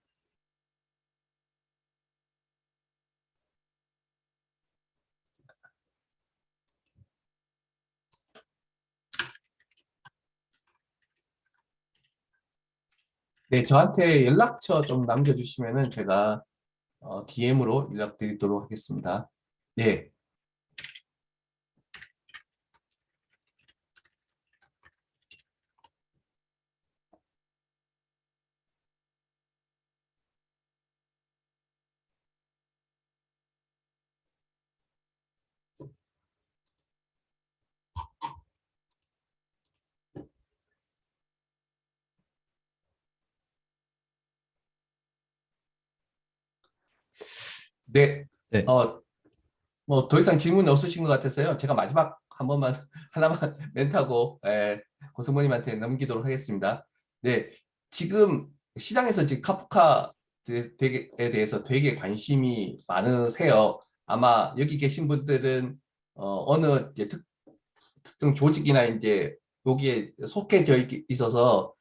네, 저한테 연락처 좀 남겨주시면은 제가 DM으로 연락드리도록 하겠습니다. 네, 네, 네. 어, 뭐 더 이상 질문 없으신 것 같아서요. 제가 마지막 한 번만 하나만 멘트하고 고승모님한테 넘기도록 하겠습니다. 네, 지금 시장에서 지금 카프카에 대해서 되게 관심이 많으세요. 아마 여기 계신 분들은 어느 이제 특정 조직이나 이제 여기에 속해져 있어서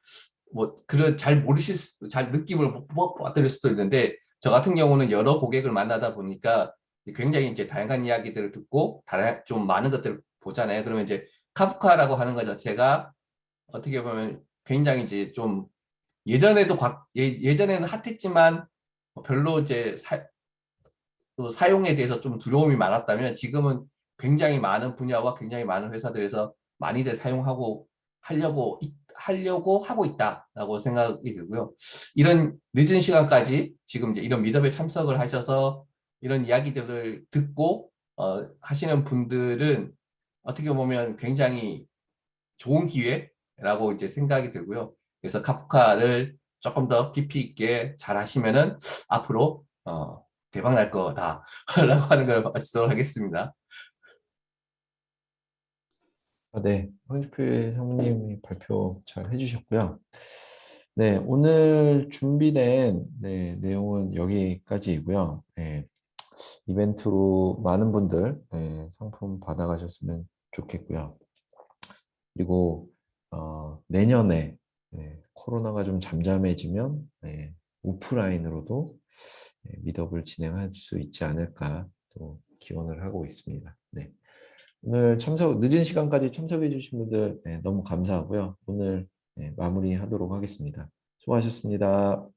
뭐 그런 잘 느낌을 못 받을 수도 있는데 저 같은 경우는 여러 고객을 만나다 보니까 굉장히 이제 다양한 이야기들을 듣고 좀 많은 것들을 보잖아요. 그러면 이제 카프카라고 하는 것 자체가 어떻게 보면 굉장히 이제 좀 예전에는 핫했지만 별로 이제 또 사용에 대해서 좀 두려움이 많았다면 지금은 굉장히 많은 분야와 굉장히 많은 회사들에서 많이들 사용하고 하려고 하고 있다라고 생각이 들고요. 이런 늦은 시간까지 지금 이제 이런 미더에 참석을 하셔서 이런 이야기들을 듣고 하시는 분들은 어떻게 보면 굉장히 좋은 기회라고 이제 생각이 들고요. 그래서 카프카를 조금 더 깊이 있게 잘 하시면은 앞으로 대박 날 거다라고 하는 걸 마치도록 하겠습니다. 네. 황주필 상무님이 발표 잘 해주셨고요. 네, 오늘 준비된 내용은 여기까지이고요. 네, 이벤트로 많은 분들 상품 받아가셨으면 좋겠고요. 그리고 내년에 코로나가 좀 잠잠해지면 오프라인으로도 미덕을 진행할 수 있지 않을까 또 기원을 하고 있습니다. 네. 오늘 늦은 시간까지 참석해 주신 분들 너무 감사하고요. 오늘 마무리하도록 하겠습니다. 수고하셨습니다.